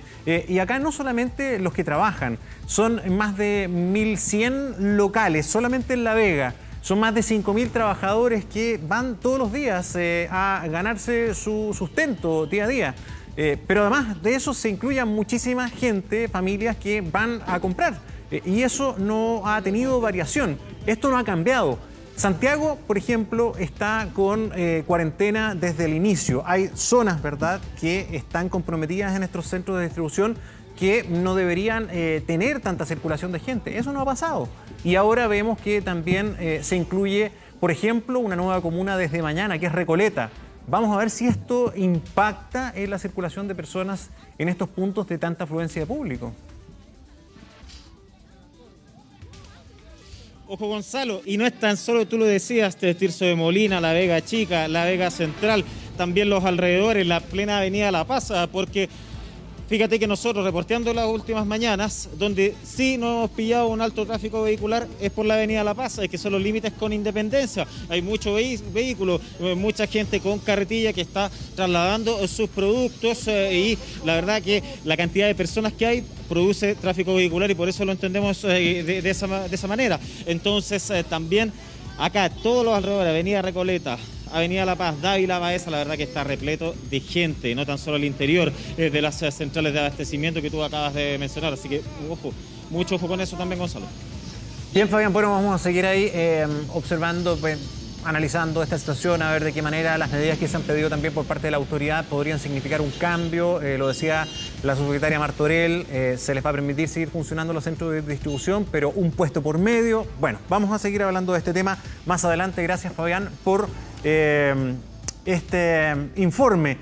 Y acá no solamente los que trabajan, son más de 1.100 locales, solamente en La Vega. Son más de 5.000 trabajadores que van todos los días a ganarse su sustento día a día. Pero además de eso se incluye muchísima gente, familias que van a comprar. Y eso no ha tenido variación. Esto no ha cambiado. Santiago, por ejemplo, está con cuarentena desde el inicio. Hay zonas, ¿verdad?, que están comprometidas en nuestros centros de distribución que no deberían tener tanta circulación de gente. Eso no ha pasado. Y ahora vemos que también se incluye, por ejemplo, una nueva comuna desde mañana, que es Recoleta. Vamos a ver si esto impacta en la circulación de personas en estos puntos de tanta afluencia de público. Ojo, Gonzalo, y no es tan solo, tú lo decías, Tirso de Molina, La Vega Chica, La Vega Central, también los alrededores, la plena avenida La Paz, porque fíjate que nosotros reporteando las últimas mañanas, donde sí nos hemos pillado un alto tráfico vehicular es por la avenida La Paz, que son los límites con Independencia. Hay muchos vehículos, mucha gente con carretilla que está trasladando sus productos y la verdad que la cantidad de personas que hay produce tráfico vehicular y por eso lo entendemos de esa manera. Entonces también acá todos los alrededores, avenida Recoleta, Avenida La Paz, Dávila Baeza, la verdad que está repleto de gente, no tan solo el interior de las centrales de abastecimiento que tú acabas de mencionar. Así que, ojo, mucho ojo con eso también, Gonzalo. Bien, Fabián, bueno, vamos a seguir ahí observando, analizando esta situación, a ver de qué manera las medidas que se han pedido también por parte de la autoridad podrían significar un cambio. Lo decía la subsecretaria Martorell, se les va a permitir seguir funcionando los centros de distribución, pero un puesto por medio. Bueno, vamos a seguir hablando de este tema más adelante. Gracias, Fabián, por este informe.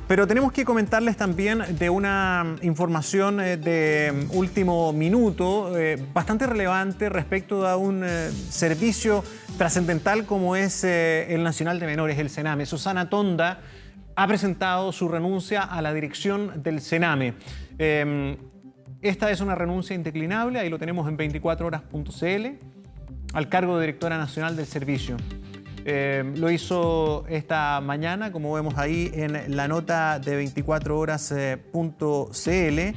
Pero tenemos que comentarles también de una información de último minuto bastante relevante respecto a un servicio trascendental como es el Nacional de Menores, el Sename. Susana Tonda ha presentado su renuncia a la dirección del Sename. Esta es una renuncia indeclinable, ahí lo tenemos en 24horas.cl, al cargo de directora nacional del servicio. Lo hizo esta mañana, como vemos ahí en la nota de 24horas.cl.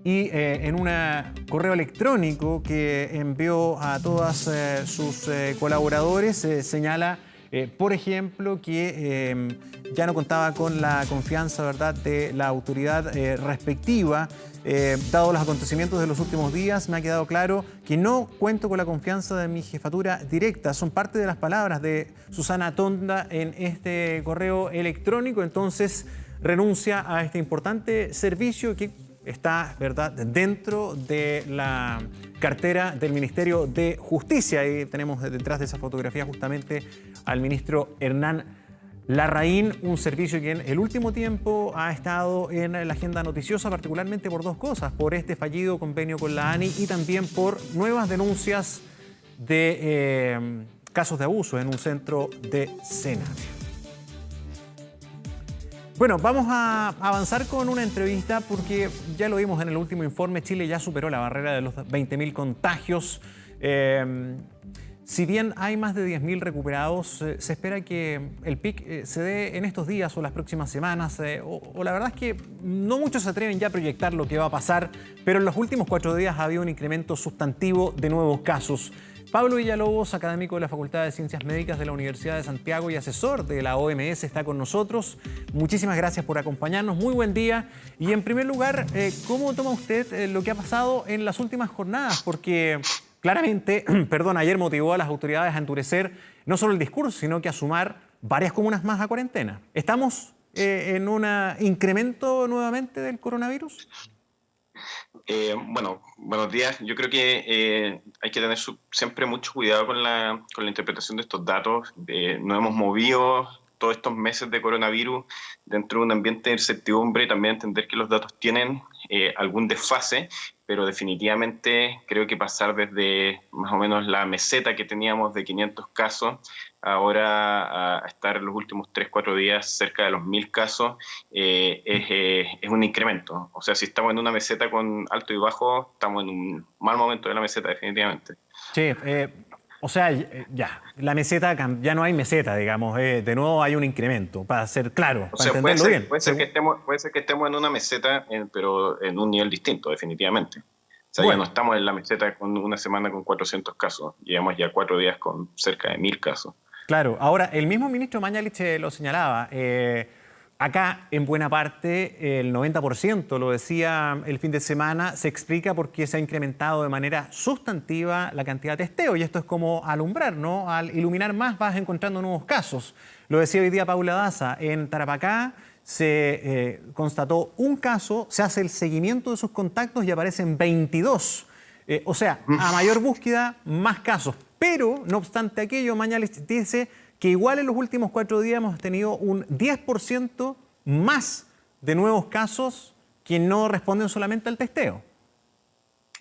y en un correo electrónico que envió a todos sus colaboradores señala, por ejemplo, que ya no contaba con la confianza, ¿verdad?, de la autoridad respectiva. Dado los acontecimientos de los últimos días, me ha quedado claro que no cuento con la confianza de mi jefatura directa. Son parte de las palabras de Susana Tonda en este correo electrónico. Entonces, renuncia a este importante servicio que está, ¿verdad?, dentro de la cartera del Ministerio de Justicia. Ahí tenemos detrás de esa fotografía justamente al ministro Hernán Larraín, un servicio que en el último tiempo ha estado en la agenda noticiosa, particularmente por dos cosas: por este fallido convenio con la ANI y también por nuevas denuncias de casos de abuso en un centro de Sename. Bueno, vamos a avanzar con una entrevista porque ya lo vimos en el último informe, Chile ya superó la barrera de los 20.000 contagios. Si bien hay más de 10.000 recuperados, se espera que el pic se dé en estos días o las próximas semanas. O la verdad es que no muchos se atreven ya a proyectar lo que va a pasar, pero en los últimos 4 días ha habido un incremento sustantivo de nuevos casos. Pablo Villalobos, académico de la Facultad de Ciencias Médicas de la Universidad de Santiago y asesor de la OMS, está con nosotros. Muchísimas gracias por acompañarnos. Muy buen día. Y en primer lugar, ¿cómo toma usted lo que ha pasado en las últimas jornadas? Porque claramente, ayer motivó a las autoridades a endurecer no solo el discurso, sino que a sumar varias comunas más a cuarentena. ¿Estamos en un incremento nuevamente del coronavirus? Bueno, buenos días. Yo creo que hay que tener siempre mucho cuidado con la interpretación de estos datos. Nos hemos movido todos estos meses de coronavirus dentro de un ambiente de incertidumbre y también entender que los datos tienen algún desfase, pero definitivamente creo que pasar desde más o menos la meseta que teníamos de 500 casos ahora a estar en los últimos 3-4 días cerca de los 1.000 casos es un incremento. O sea, si estamos en una meseta con alto y bajo, estamos en un mal momento de la meseta definitivamente. Sí, o sea, ya, la meseta, ya no hay meseta, digamos, de nuevo hay un incremento, para ser claro, para entenderlo bien. Puede ser que estemos en una meseta, pero en un nivel distinto, definitivamente. O sea, bueno, ya no estamos en la meseta con una semana con 400 casos, llevamos ya 4 días con cerca de 1.000 casos. Claro, ahora, el mismo ministro Mañalich lo señalaba, acá en buena parte el 90%, lo decía el fin de semana, se explica por qué se ha incrementado de manera sustantiva la cantidad de testeo. Y esto es como alumbrar, ¿no? Al iluminar más vas encontrando nuevos casos. Lo decía hoy día Paula Daza, en Tarapacá se constató un caso, se hace el seguimiento de sus contactos y aparecen 22. O sea, a mayor búsqueda, más casos. Pero, no obstante aquello, Mañalich dice que igual en los últimos 4 días hemos tenido un 10% más de nuevos casos que no responden solamente al testeo.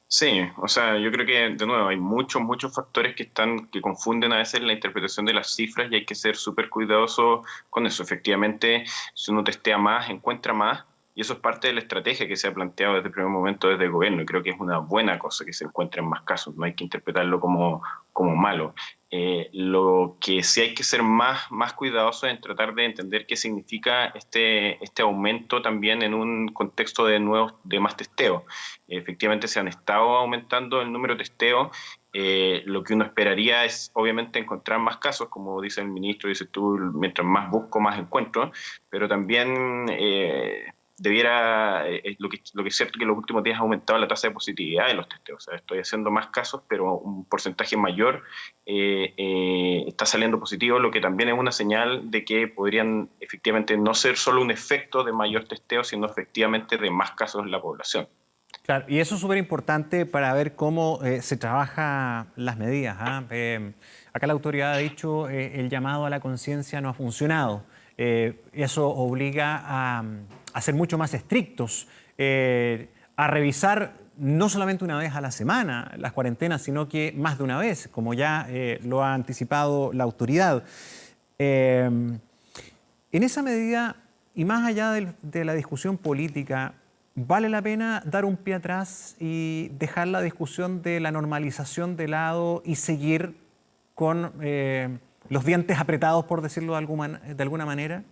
Sí, o sea, yo creo que, de nuevo, hay muchos factores que confunden a veces la interpretación de las cifras y hay que ser súper cuidadoso con eso. Efectivamente, si uno testea más, encuentra más, y eso es parte de la estrategia que se ha planteado desde el primer momento desde el gobierno, y creo que es una buena cosa que se encuentren más casos, no hay que interpretarlo como malo. Lo que sí hay que ser más cuidadoso es tratar de entender qué significa este aumento también en un contexto de más testeo. Efectivamente se han estado aumentando el número de testeos. Lo que uno esperaría es obviamente encontrar más casos, como dice el ministro, dices tú, mientras más busco, más encuentro, pero también lo que es cierto que en los últimos días ha aumentado la tasa de positividad de los testeos. O sea, estoy haciendo más casos, pero un porcentaje mayor está saliendo positivo, lo que también es una señal de que podrían efectivamente no ser solo un efecto de mayor testeo, sino efectivamente de más casos en la población. Claro, y eso es súper importante para ver cómo se trabajan las medidas. Acá la autoridad ha dicho el llamado a la conciencia no ha funcionado. Eso obliga a ser mucho más estrictos, a revisar no solamente una vez a la semana las cuarentenas, sino que más de una vez, como ya lo ha anticipado la autoridad. En esa medida, y más allá de la discusión política, ¿vale la pena dar un pie atrás y dejar la discusión de la normalización de lado y seguir con los dientes apretados, por decirlo de alguna manera?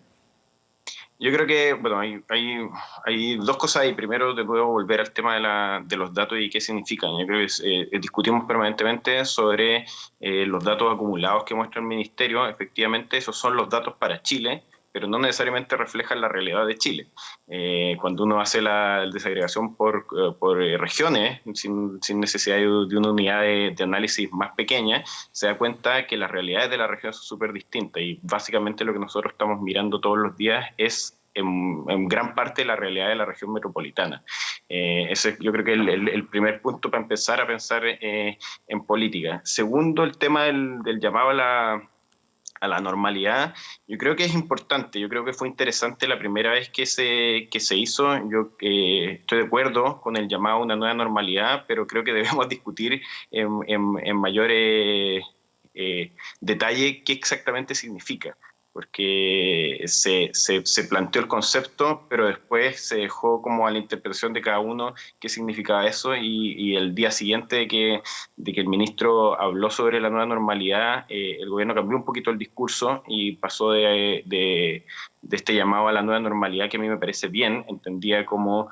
Yo creo que, bueno, hay dos cosas ahí. Primero, de nuevo, volver al tema de los datos y qué significan. Yo creo que discutimos permanentemente sobre los datos acumulados que muestra el Ministerio. Efectivamente, esos son los datos para Chile, pero no necesariamente reflejan la realidad de Chile. Cuando uno hace la desagregación por regiones, sin necesidad de una unidad de análisis más pequeña, se da cuenta que las realidades de la región son súper distintas, y básicamente lo que nosotros estamos mirando todos los días es en gran parte la realidad de la región metropolitana. Ese yo creo que es el primer punto para empezar a pensar en política. Segundo, el tema del llamado a la normalidad, yo creo que es importante. Yo creo que fue interesante la primera vez que se hizo. Yo estoy de acuerdo con el llamado a una nueva normalidad, pero creo que debemos discutir en mayor detalle qué exactamente significa, porque se planteó el concepto, pero después se dejó como a la interpretación de cada uno qué significaba eso, y el día siguiente de que el ministro habló sobre la nueva normalidad, el gobierno cambió un poquito el discurso y pasó de este llamado a la nueva normalidad, que a mí me parece bien, entendía como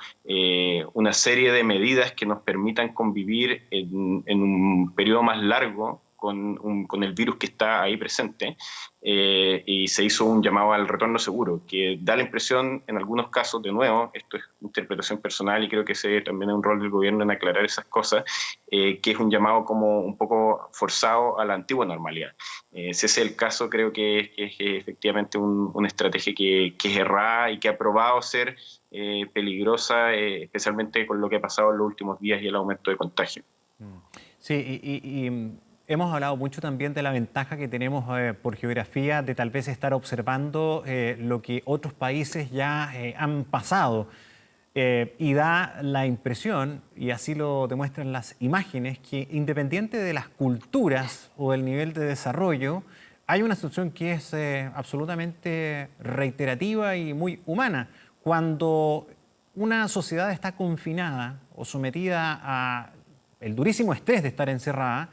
una serie de medidas que nos permitan convivir en un periodo más largo con el virus que está ahí presente, y se hizo un llamado al retorno seguro, que da la impresión en algunos casos, de nuevo, esto es interpretación personal y creo que ese también es un rol del gobierno en aclarar esas cosas, que es un llamado como un poco forzado a la antigua normalidad. Si ese es el caso, creo que es efectivamente una estrategia que es errada y que ha probado ser peligrosa, especialmente con lo que ha pasado en los últimos días y el aumento de contagio. Sí, y hemos hablado mucho también de la ventaja que tenemos por geografía de tal vez estar observando lo que otros países ya han pasado, y da la impresión, y así lo demuestran las imágenes, que independiente de las culturas o del nivel de desarrollo, hay una situación que es absolutamente reiterativa y muy humana. Cuando una sociedad está confinada o sometida a el durísimo estrés de estar encerrada,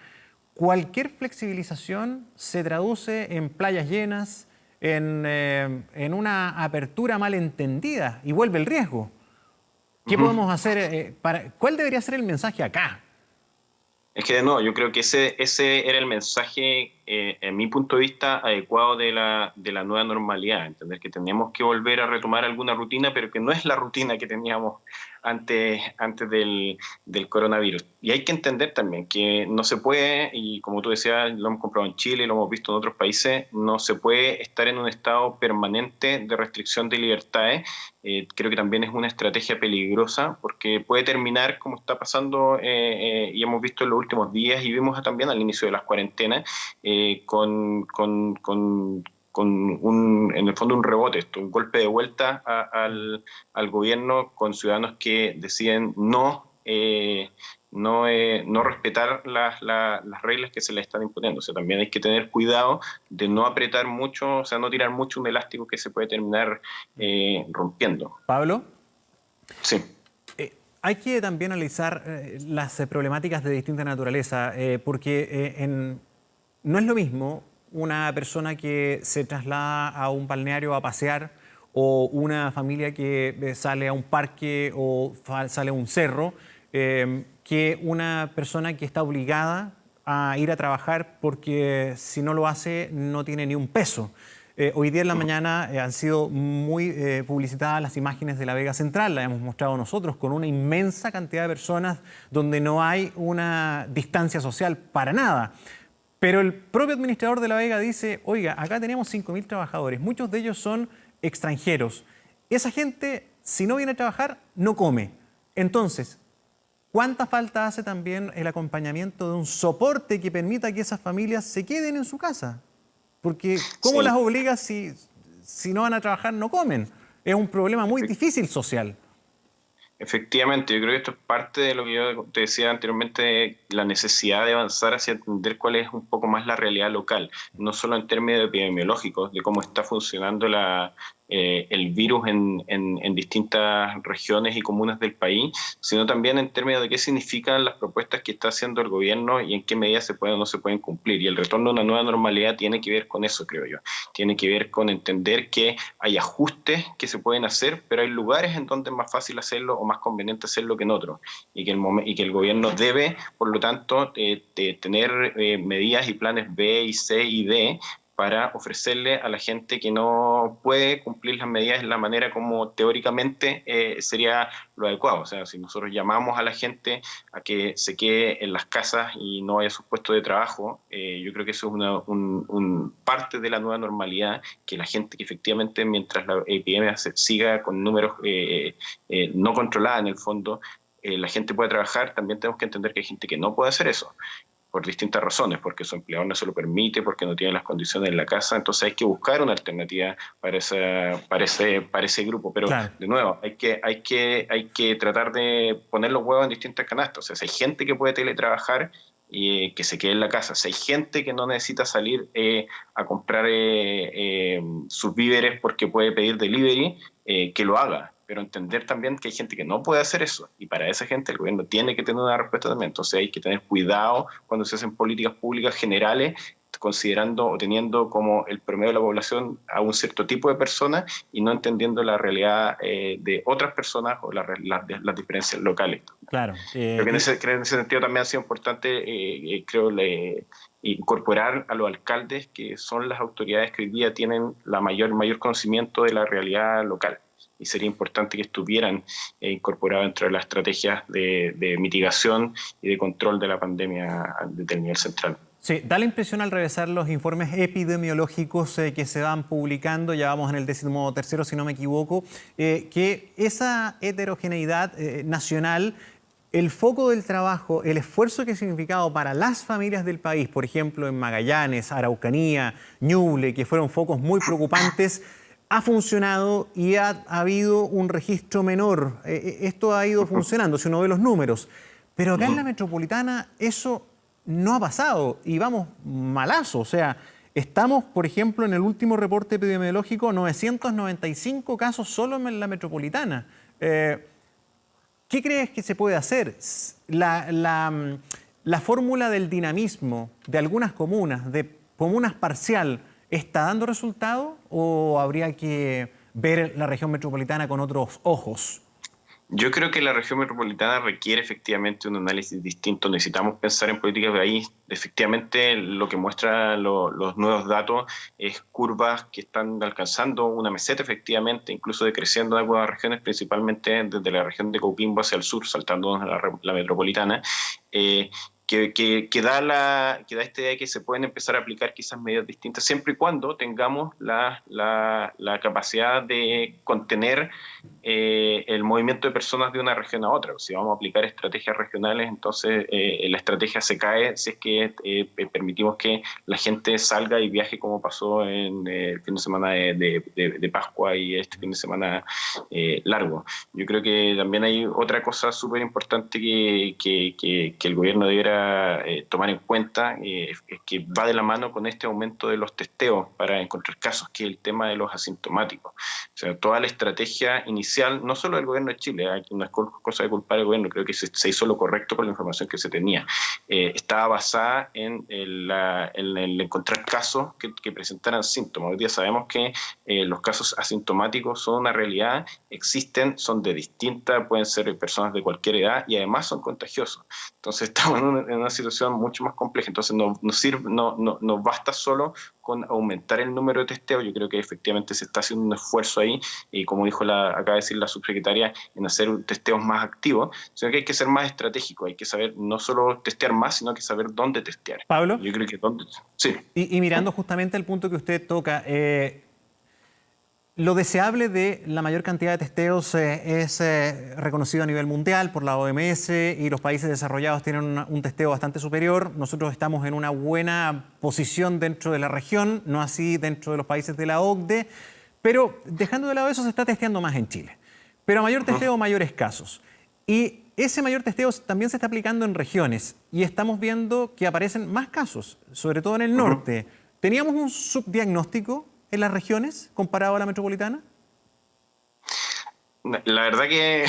cualquier flexibilización se traduce en playas llenas, en una apertura malentendida, y vuelve el riesgo. ¿Qué podemos hacer? ¿Cuál debería ser el mensaje acá? Es que de nuevo, yo creo que ese era el mensaje, en mi punto de vista, adecuado de la nueva normalidad. Entender que tenemos que volver a retomar alguna rutina, pero que no es la rutina que teníamos antes del coronavirus. Y hay que entender también que no se puede, y como tú decías, lo hemos comprobado en Chile, lo hemos visto en otros países, no se puede estar en un estado permanente de restricción de libertades. Creo que también es una estrategia peligrosa, porque puede terminar como está pasando, y hemos visto en los últimos días, y vimos también al inicio de las cuarentenas, con en el fondo un rebote, un golpe de vuelta al gobierno, con ciudadanos que deciden no respetar las reglas que se les están imponiendo. O sea, también hay que tener cuidado de no apretar mucho, o sea, no tirar mucho un elástico que se puede terminar rompiendo. ¿Pablo? Sí. Hay que también analizar las problemáticas de distinta naturaleza, porque no es lo mismo una persona que se traslada a un balneario a pasear, o una familia que sale a un parque o sale a un cerro, que una persona que está obligada a ir a trabajar porque si no lo hace no tiene ni un peso. Hoy día en la mañana han sido muy publicitadas las imágenes de la Vega Central, las hemos mostrado nosotros, con una inmensa cantidad de personas donde no hay una distancia social para nada. Pero el propio administrador de La Vega dice, oiga, acá tenemos 5.000 trabajadores, muchos de ellos son extranjeros. Esa gente, si no viene a trabajar, no come. Entonces, ¿cuánta falta hace también el acompañamiento de un soporte que permita que esas familias se queden en su casa? Porque ¿cómo las obligas si no van a trabajar, no comen? Es un problema muy difícil social. Efectivamente, yo creo que esto es parte de lo que yo te decía anteriormente, la necesidad de avanzar hacia entender cuál es un poco más la realidad local, no solo en términos epidemiológicos, de cómo está funcionando la el virus en distintas regiones y comunas del país, sino también en términos de qué significan las propuestas que está haciendo el gobierno y en qué medida se pueden o no se pueden cumplir. Y el retorno a una nueva normalidad tiene que ver con eso, creo yo. Tiene que ver con entender que hay ajustes que se pueden hacer, pero hay lugares en donde es más fácil hacerlo o más conveniente hacerlo que en otros. Y que el gobierno debe, por lo tanto, tener medidas y planes B y C y D para ofrecerle a la gente que no puede cumplir las medidas en la manera como teóricamente sería lo adecuado. O sea, si nosotros llamamos a la gente a que se quede en las casas y no vaya a sus puestos de trabajo, yo creo que eso es parte de la nueva normalidad, que la gente que efectivamente, mientras la epidemia siga con números no controlados en el fondo, la gente puede trabajar. También tenemos que entender que hay gente que no puede hacer eso por distintas razones, porque su empleador no se lo permite, porque no tiene las condiciones en la casa. Entonces hay que buscar una alternativa para ese grupo. Pero claro, de nuevo, hay que tratar de poner los huevos en distintas canastas. O sea, si hay gente que puede teletrabajar, que se quede en la casa. Si hay gente que no necesita salir a comprar sus víveres porque puede pedir delivery, que lo haga. Pero entender también que hay gente que no puede hacer eso, y para esa gente el gobierno tiene que tener una respuesta también. Entonces hay que tener cuidado cuando se hacen políticas públicas generales, considerando o teniendo como el promedio de la población a un cierto tipo de personas y no entendiendo la realidad de otras personas o las diferencias locales. Claro. Creo que en ese sentido también ha sido importante, incorporar a los alcaldes, que son las autoridades que hoy día tienen mayor conocimiento de la realidad local. Y sería importante que estuvieran incorporados dentro de las estrategias de mitigación y de control de la pandemia desde el nivel central. Sí, da la impresión al revisar los informes epidemiológicos que se van publicando, ya vamos en el 13º, si no me equivoco, que esa heterogeneidad nacional, el foco del trabajo, el esfuerzo que ha significado para las familias del país, por ejemplo en Magallanes, Araucanía, Ñuble, que fueron focos muy preocupantes, ha funcionado y ha habido un registro menor. Esto ha ido funcionando, si uno ve los números. Pero acá en la metropolitana eso no ha pasado y vamos malazo. O sea, estamos, por ejemplo, en el último reporte epidemiológico, 995 casos solo en la metropolitana. ¿Qué crees que se puede hacer? La fórmula del dinamismo de algunas comunas, de comunas parcial, ¿está dando resultado o habría que ver la región metropolitana con otros ojos? Yo creo que la región metropolitana requiere efectivamente un análisis distinto. Necesitamos pensar en políticas de país. Efectivamente, lo que muestran los nuevos datos es curvas que están alcanzando una meseta, efectivamente, incluso decreciendo en algunas regiones, principalmente desde la región de Coquimbo hacia el sur, saltando a la metropolitana. Que da esta idea de que se pueden empezar a aplicar quizás medidas distintas, siempre y cuando tengamos la capacidad de contener el movimiento de personas de una región a otra. Si vamos a aplicar estrategias regionales, entonces la estrategia se cae si es que permitimos que la gente salga y viaje, como pasó en el fin de semana de Pascua y este fin de semana largo. Yo creo que también hay otra cosa súper importante que el gobierno debiera tomar en cuenta, que va de la mano con este aumento de los testeos para encontrar casos, que es el tema de los asintomáticos. O sea, toda la estrategia inicial, no solo del gobierno de Chile, aquí no es cosa de culpar al gobierno, creo que se hizo lo correcto con la información que se tenía. Estaba basada en el encontrar casos que presentaran síntomas. Hoy día sabemos que los casos asintomáticos son una realidad, existen, son de distintas, pueden ser personas de cualquier edad y además son contagiosos. Entonces estamos en una situación mucho más compleja. Entonces no basta solo con aumentar el número de testeos. Yo creo que efectivamente se está haciendo un esfuerzo ahí, y como acaba de decir la subsecretaria, en hacer testeos más activos, sino que hay que ser más estratégico, hay que saber no solo testear más, sino que saber dónde testear. Pablo. Yo creo que dónde. Sí. Y mirando justamente el punto que usted toca, lo deseable de la mayor cantidad de testeos es reconocido a nivel mundial por la OMS, y los países desarrollados tienen un testeo bastante superior. Nosotros estamos en una buena posición dentro de la región, no así dentro de los países de la OCDE, pero dejando de lado eso, se está testeando más en Chile. Pero a mayor testeo, mayores casos. Y ese mayor testeo también se está aplicando en regiones, y estamos viendo que aparecen más casos, sobre todo en el norte. ¿Teníamos un subdiagnóstico en las regiones comparado a la metropolitana? La verdad que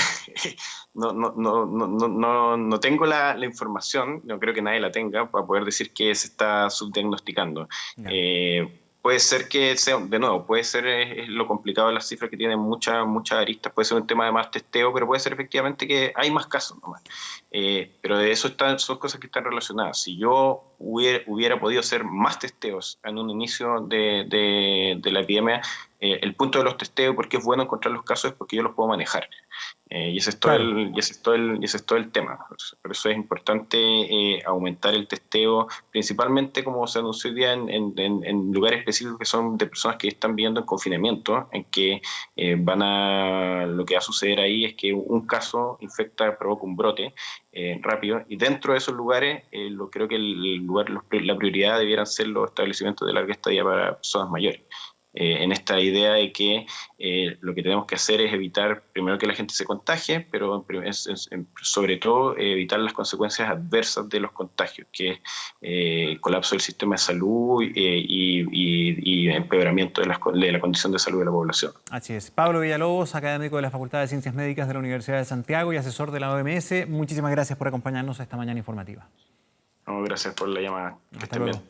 no tengo la información, no creo que nadie la tenga para poder decir que se está subdiagnosticando. Puede ser que sea, de nuevo, puede ser es lo complicado de las cifras que tienen muchas aristas, puede ser un tema de más testeo, pero puede ser efectivamente que hay más casos nomás. Pero de eso son cosas que están relacionadas. Si yo hubiera podido hacer más testeos en un inicio de la epidemia, el punto de los testeos, porque es bueno encontrar los casos, es porque yo los puedo manejar. Y ese es todo el tema. Por eso es importante aumentar el testeo, principalmente como se anunció hoy día en lugares específicos que son de personas que están viviendo en confinamiento, en que lo que va a suceder ahí es que un caso provoca un brote rápido, y dentro de esos lugares creo que la prioridad debieran ser los establecimientos de larga estadía para personas mayores. En esta idea de que lo que tenemos que hacer es evitar primero que la gente se contagie, pero sobre todo evitar las consecuencias adversas de los contagios, que es colapso del sistema de salud y empeoramiento de la condición de salud de la población. Así es. Pablo Villalobos, académico de la Facultad de Ciencias Médicas de la Universidad de Santiago y asesor de la OMS, muchísimas gracias por acompañarnos esta mañana informativa. No, gracias por la llamada. Que estén bien.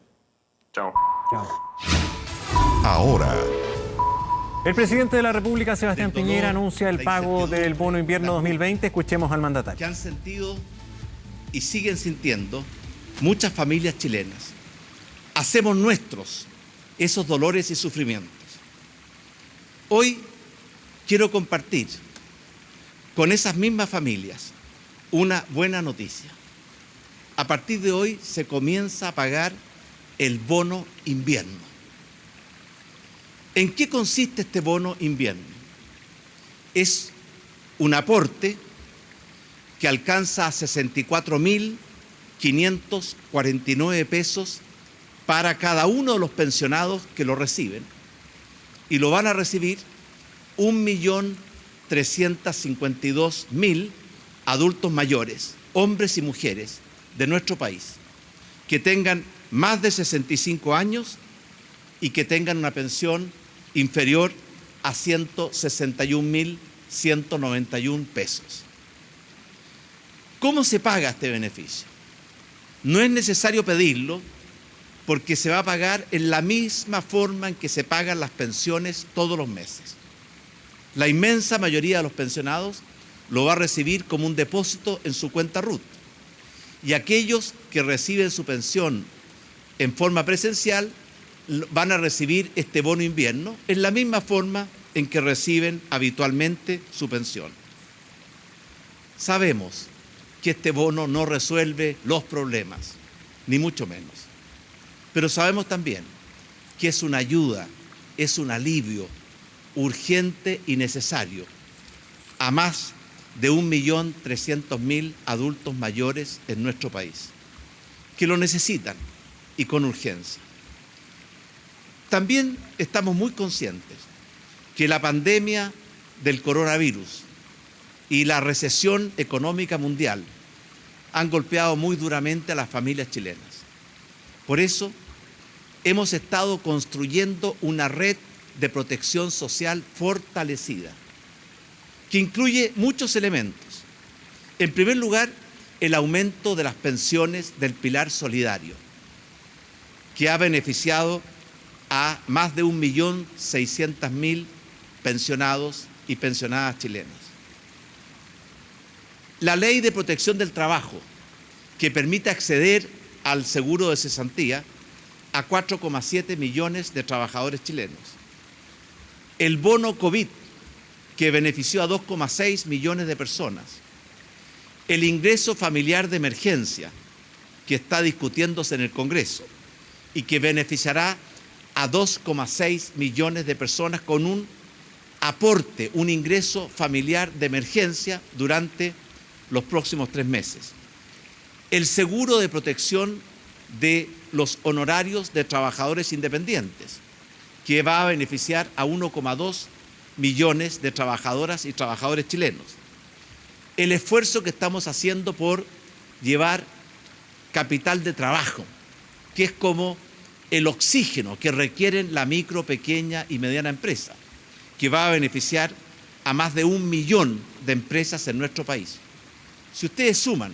Chao. Chao. Ahora, el presidente de la República, Sebastián Piñera, anuncia el pago del bono invierno 2020. Escuchemos al mandatario. Que han sentido y siguen sintiendo muchas familias chilenas. Hacemos nuestros esos dolores y sufrimientos. Hoy quiero compartir con esas mismas familias una buena noticia. A partir de hoy se comienza a pagar el bono invierno. ¿En qué consiste este bono invierno? Es un aporte que alcanza a 64.549 pesos para cada uno de los pensionados que lo reciben, y lo van a recibir 1.352.000 adultos mayores, hombres y mujeres de nuestro país, que tengan más de 65 años y que tengan una pensión inferior a 161.191 pesos. ¿Cómo se paga este beneficio? No es necesario pedirlo, porque se va a pagar en la misma forma en que se pagan las pensiones todos los meses. La inmensa mayoría de los pensionados lo va a recibir como un depósito en su cuenta RUT, y aquellos que reciben su pensión en forma presencial van a recibir este bono invierno en la misma forma en que reciben habitualmente su pensión. Sabemos que este bono no resuelve los problemas, ni mucho menos, pero sabemos también que es una ayuda, es un alivio urgente y necesario a más de 1.300.000 adultos mayores en nuestro país, que lo necesitan y con urgencia. También estamos muy conscientes que la pandemia del coronavirus y la recesión económica mundial han golpeado muy duramente a las familias chilenas. Por eso, hemos estado construyendo una red de protección social fortalecida, que incluye muchos elementos. En primer lugar, el aumento de las pensiones del pilar solidario, que ha beneficiado a más de 1.600.000 pensionados y pensionadas chilenas. La ley de protección del trabajo, que permite acceder al seguro de cesantía a 4,7 millones de trabajadores chilenos. El bono COVID, que benefició a 2,6 millones de personas. El ingreso familiar de emergencia, que está discutiéndose en el Congreso y que beneficiará a 2,6 millones de personas con un aporte, un ingreso familiar de emergencia durante los próximos 3 meses. El seguro de protección de los honorarios de trabajadores independientes, que va a beneficiar a 1,2 millones de trabajadoras y trabajadores chilenos. El esfuerzo que estamos haciendo por llevar capital de trabajo, que es como el oxígeno que requieren la micro, pequeña y mediana empresa, que va a beneficiar a más de 1 millón de empresas en nuestro país. Si ustedes suman,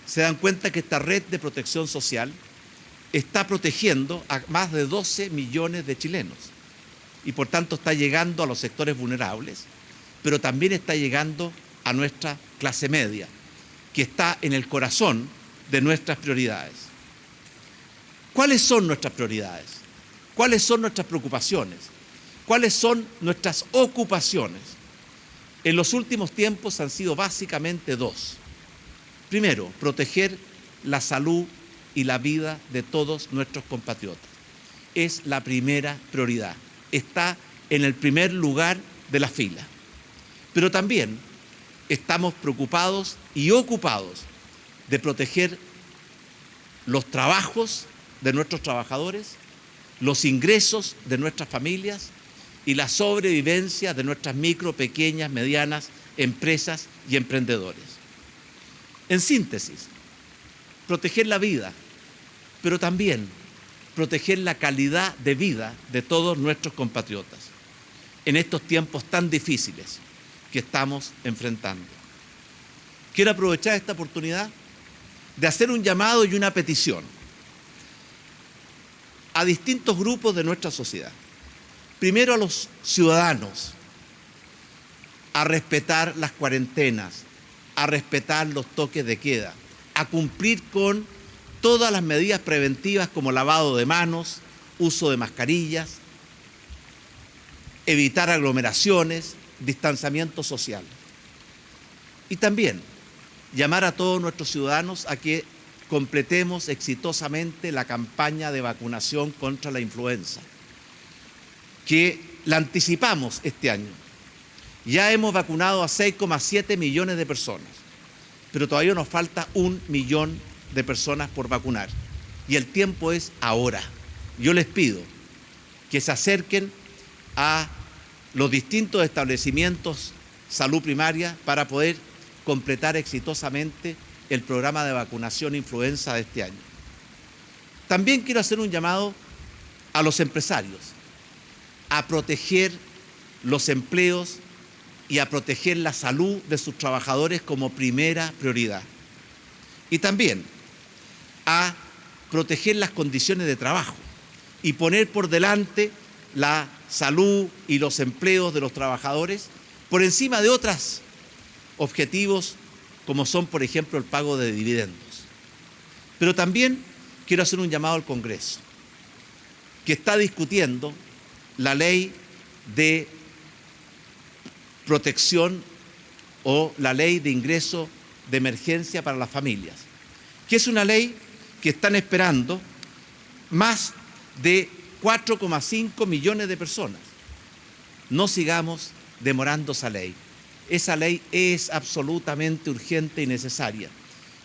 se dan cuenta que esta red de protección social está protegiendo a más de 12 millones de chilenos y por tanto está llegando a los sectores vulnerables, pero también está llegando a nuestra clase media, que está en el corazón de nuestras prioridades. ¿Cuáles son nuestras prioridades? ¿Cuáles son nuestras preocupaciones? ¿Cuáles son nuestras ocupaciones? En los últimos tiempos han sido básicamente dos. Primero, proteger la salud y la vida de todos nuestros compatriotas. Es la primera prioridad. Está en el primer lugar de la fila. Pero también estamos preocupados y ocupados de proteger los trabajos de nuestros trabajadores, los ingresos de nuestras familias y la sobrevivencia de nuestras micro, pequeñas, medianas empresas y emprendedores. En síntesis, proteger la vida, pero también proteger la calidad de vida de todos nuestros compatriotas en estos tiempos tan difíciles que estamos enfrentando. Quiero aprovechar esta oportunidad de hacer un llamado y una petición a distintos grupos de nuestra sociedad. Primero a los ciudadanos, a respetar las cuarentenas, a respetar los toques de queda, a cumplir con todas las medidas preventivas como lavado de manos, uso de mascarillas, evitar aglomeraciones, distanciamiento social. Y también llamar a todos nuestros ciudadanos a que completemos exitosamente la campaña de vacunación contra la influenza, que la anticipamos este año. Ya hemos vacunado a 6,7 millones de personas, pero todavía nos falta 1 millón de personas por vacunar. Y el tiempo es ahora. Yo les pido que se acerquen a los distintos establecimientos de salud primaria para poder completar exitosamente el programa de vacunación influenza de este año. También quiero hacer un llamado a los empresarios a proteger los empleos y a proteger la salud de sus trabajadores como primera prioridad. Y también a proteger las condiciones de trabajo y poner por delante la salud y los empleos de los trabajadores por encima de otros objetivos como son, por ejemplo, el pago de dividendos. Pero también quiero hacer un llamado al Congreso, que está discutiendo la ley de protección o la ley de ingreso de emergencia para las familias, que es una ley que están esperando más de 4,5 millones de personas. No sigamos demorando esa ley. Esa ley es absolutamente urgente y necesaria.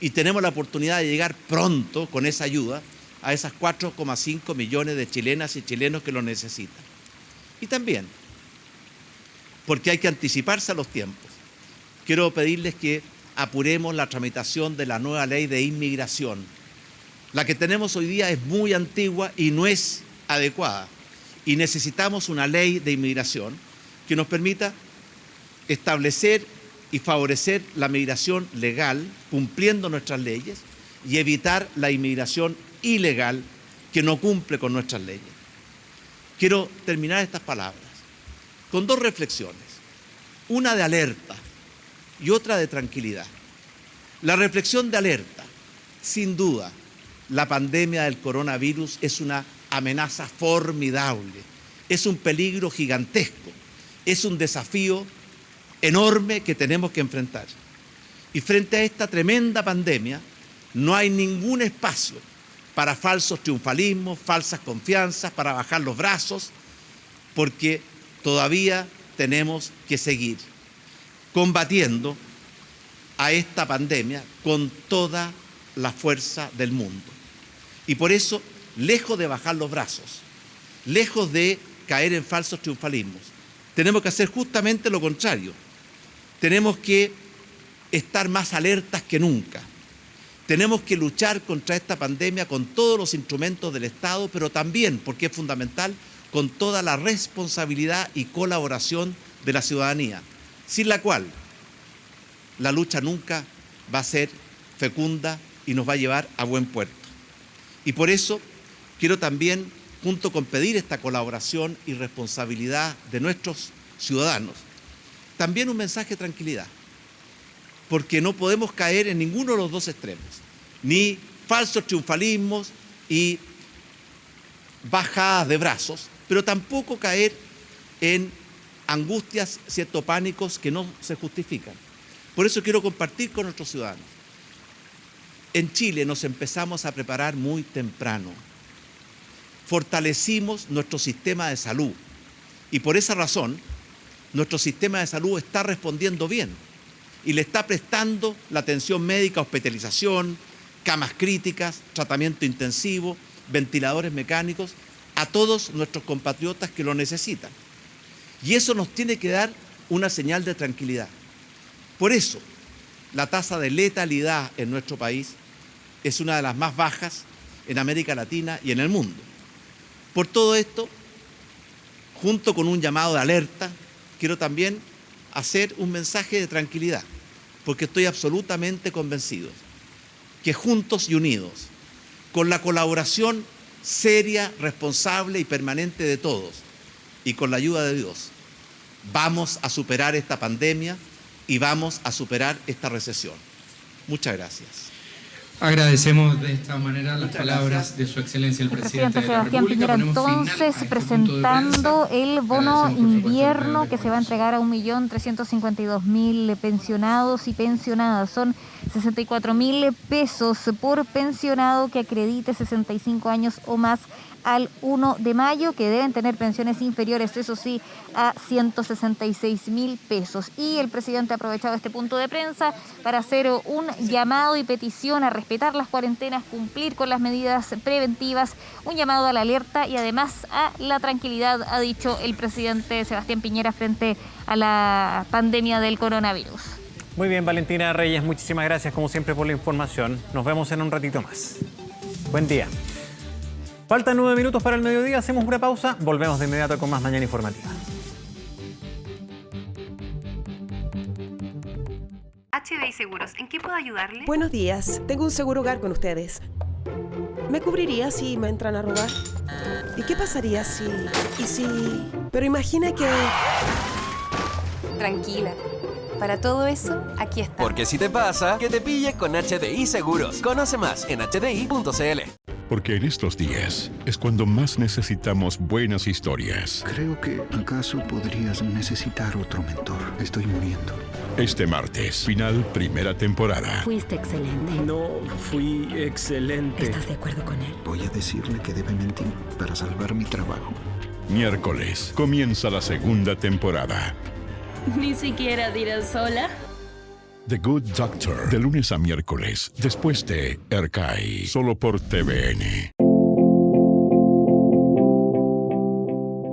Y tenemos la oportunidad de llegar pronto con esa ayuda a esas 4,5 millones de chilenas y chilenos que lo necesitan. Y también, porque hay que anticiparse a los tiempos, quiero pedirles que apuremos la tramitación de la nueva ley de inmigración. La que tenemos hoy día es muy antigua y no es adecuada. Y necesitamos una ley de inmigración que nos permita establecer y favorecer la migración legal, cumpliendo nuestras leyes, y evitar la inmigración ilegal que no cumple con nuestras leyes. Quiero terminar estas palabras con dos reflexiones, una de alerta y otra de tranquilidad. La reflexión de alerta, sin duda, la pandemia del coronavirus es una amenaza formidable, es un peligro gigantesco, es un desafío enorme que tenemos que enfrentar. Y frente a esta tremenda pandemia, no hay ningún espacio para falsos triunfalismos, falsas confianzas, para bajar los brazos, porque todavía tenemos que seguir combatiendo a esta pandemia con toda la fuerza del mundo. Y por eso, lejos de bajar los brazos, lejos de caer en falsos triunfalismos, tenemos que hacer justamente lo contrario. Tenemos que estar más alertas que nunca. Tenemos que luchar contra esta pandemia con todos los instrumentos del Estado, pero también, porque es fundamental, con toda la responsabilidad y colaboración de la ciudadanía, sin la cual la lucha nunca va a ser fecunda y nos va a llevar a buen puerto. Y por eso quiero también, junto con pedir esta colaboración y responsabilidad de nuestros ciudadanos, también un mensaje de tranquilidad, porque no podemos caer en ninguno de los dos extremos, ni falsos triunfalismos y bajadas de brazos, pero tampoco caer en angustias, ciertos pánicos que no se justifican. Por eso quiero compartir con nuestros ciudadanos. En Chile nos empezamos a preparar muy temprano. Fortalecimos nuestro sistema de salud y por esa razón nuestro sistema de salud está respondiendo bien y le está prestando la atención médica, hospitalización, camas críticas, tratamiento intensivo, ventiladores mecánicos a todos nuestros compatriotas que lo necesitan. Y eso nos tiene que dar una señal de tranquilidad. Por eso, la tasa de letalidad en nuestro país es una de las más bajas en América Latina y en el mundo. Por todo esto, junto con un llamado de alerta, quiero también hacer un mensaje de tranquilidad, porque estoy absolutamente convencido que juntos y unidos, con la colaboración seria, responsable y permanente de todos, y con la ayuda de Dios, vamos a superar esta pandemia y vamos a superar esta recesión. Muchas gracias. Agradecemos de esta manera las palabras de su excelencia el presidente de la Sebastián República. Piñera entonces presentando el bono invierno que se va a entregar a 1.352.000 pensionados y pensionadas. Son 64.000 pesos por pensionado que acredite 65 años o más al 1 de mayo, que deben tener pensiones inferiores, eso sí, a 166.000 pesos. Y el presidente ha aprovechado este punto de prensa para hacer un llamado y petición a respetar las cuarentenas, cumplir con las medidas preventivas, un llamado a la alerta y además a la tranquilidad, ha dicho el presidente Sebastián Piñera frente a la pandemia del coronavirus. Muy bien, Valentina Reyes, muchísimas gracias como siempre por la información. Nos vemos en un ratito más. Buen día. Faltan 9 minutos para el mediodía, hacemos una pausa, volvemos de inmediato con más Mañana Informativa. HDI Seguros, ¿en qué puedo ayudarle? Buenos días, tengo un seguro hogar con ustedes. ¿Me cubriría si me entran a robar? ¿Y qué pasaría si...? Pero imagina que... Tranquila. Para todo eso, aquí está. Porque si te pasa, que te pille con HDI Seguros. Conoce más en hdi.cl. Porque en estos días es cuando más necesitamos buenas historias. Creo que acaso podrías necesitar otro mentor. Estoy muriendo. Este martes, final primera temporada. Fuiste excelente. No, fui excelente. ¿Estás de acuerdo con él? Voy a decirle que debe mentir para salvar mi trabajo. Miércoles, comienza la segunda temporada. Ni siquiera dirás sola. The Good Doctor, de lunes a miércoles, después de Ercai, solo por TVN.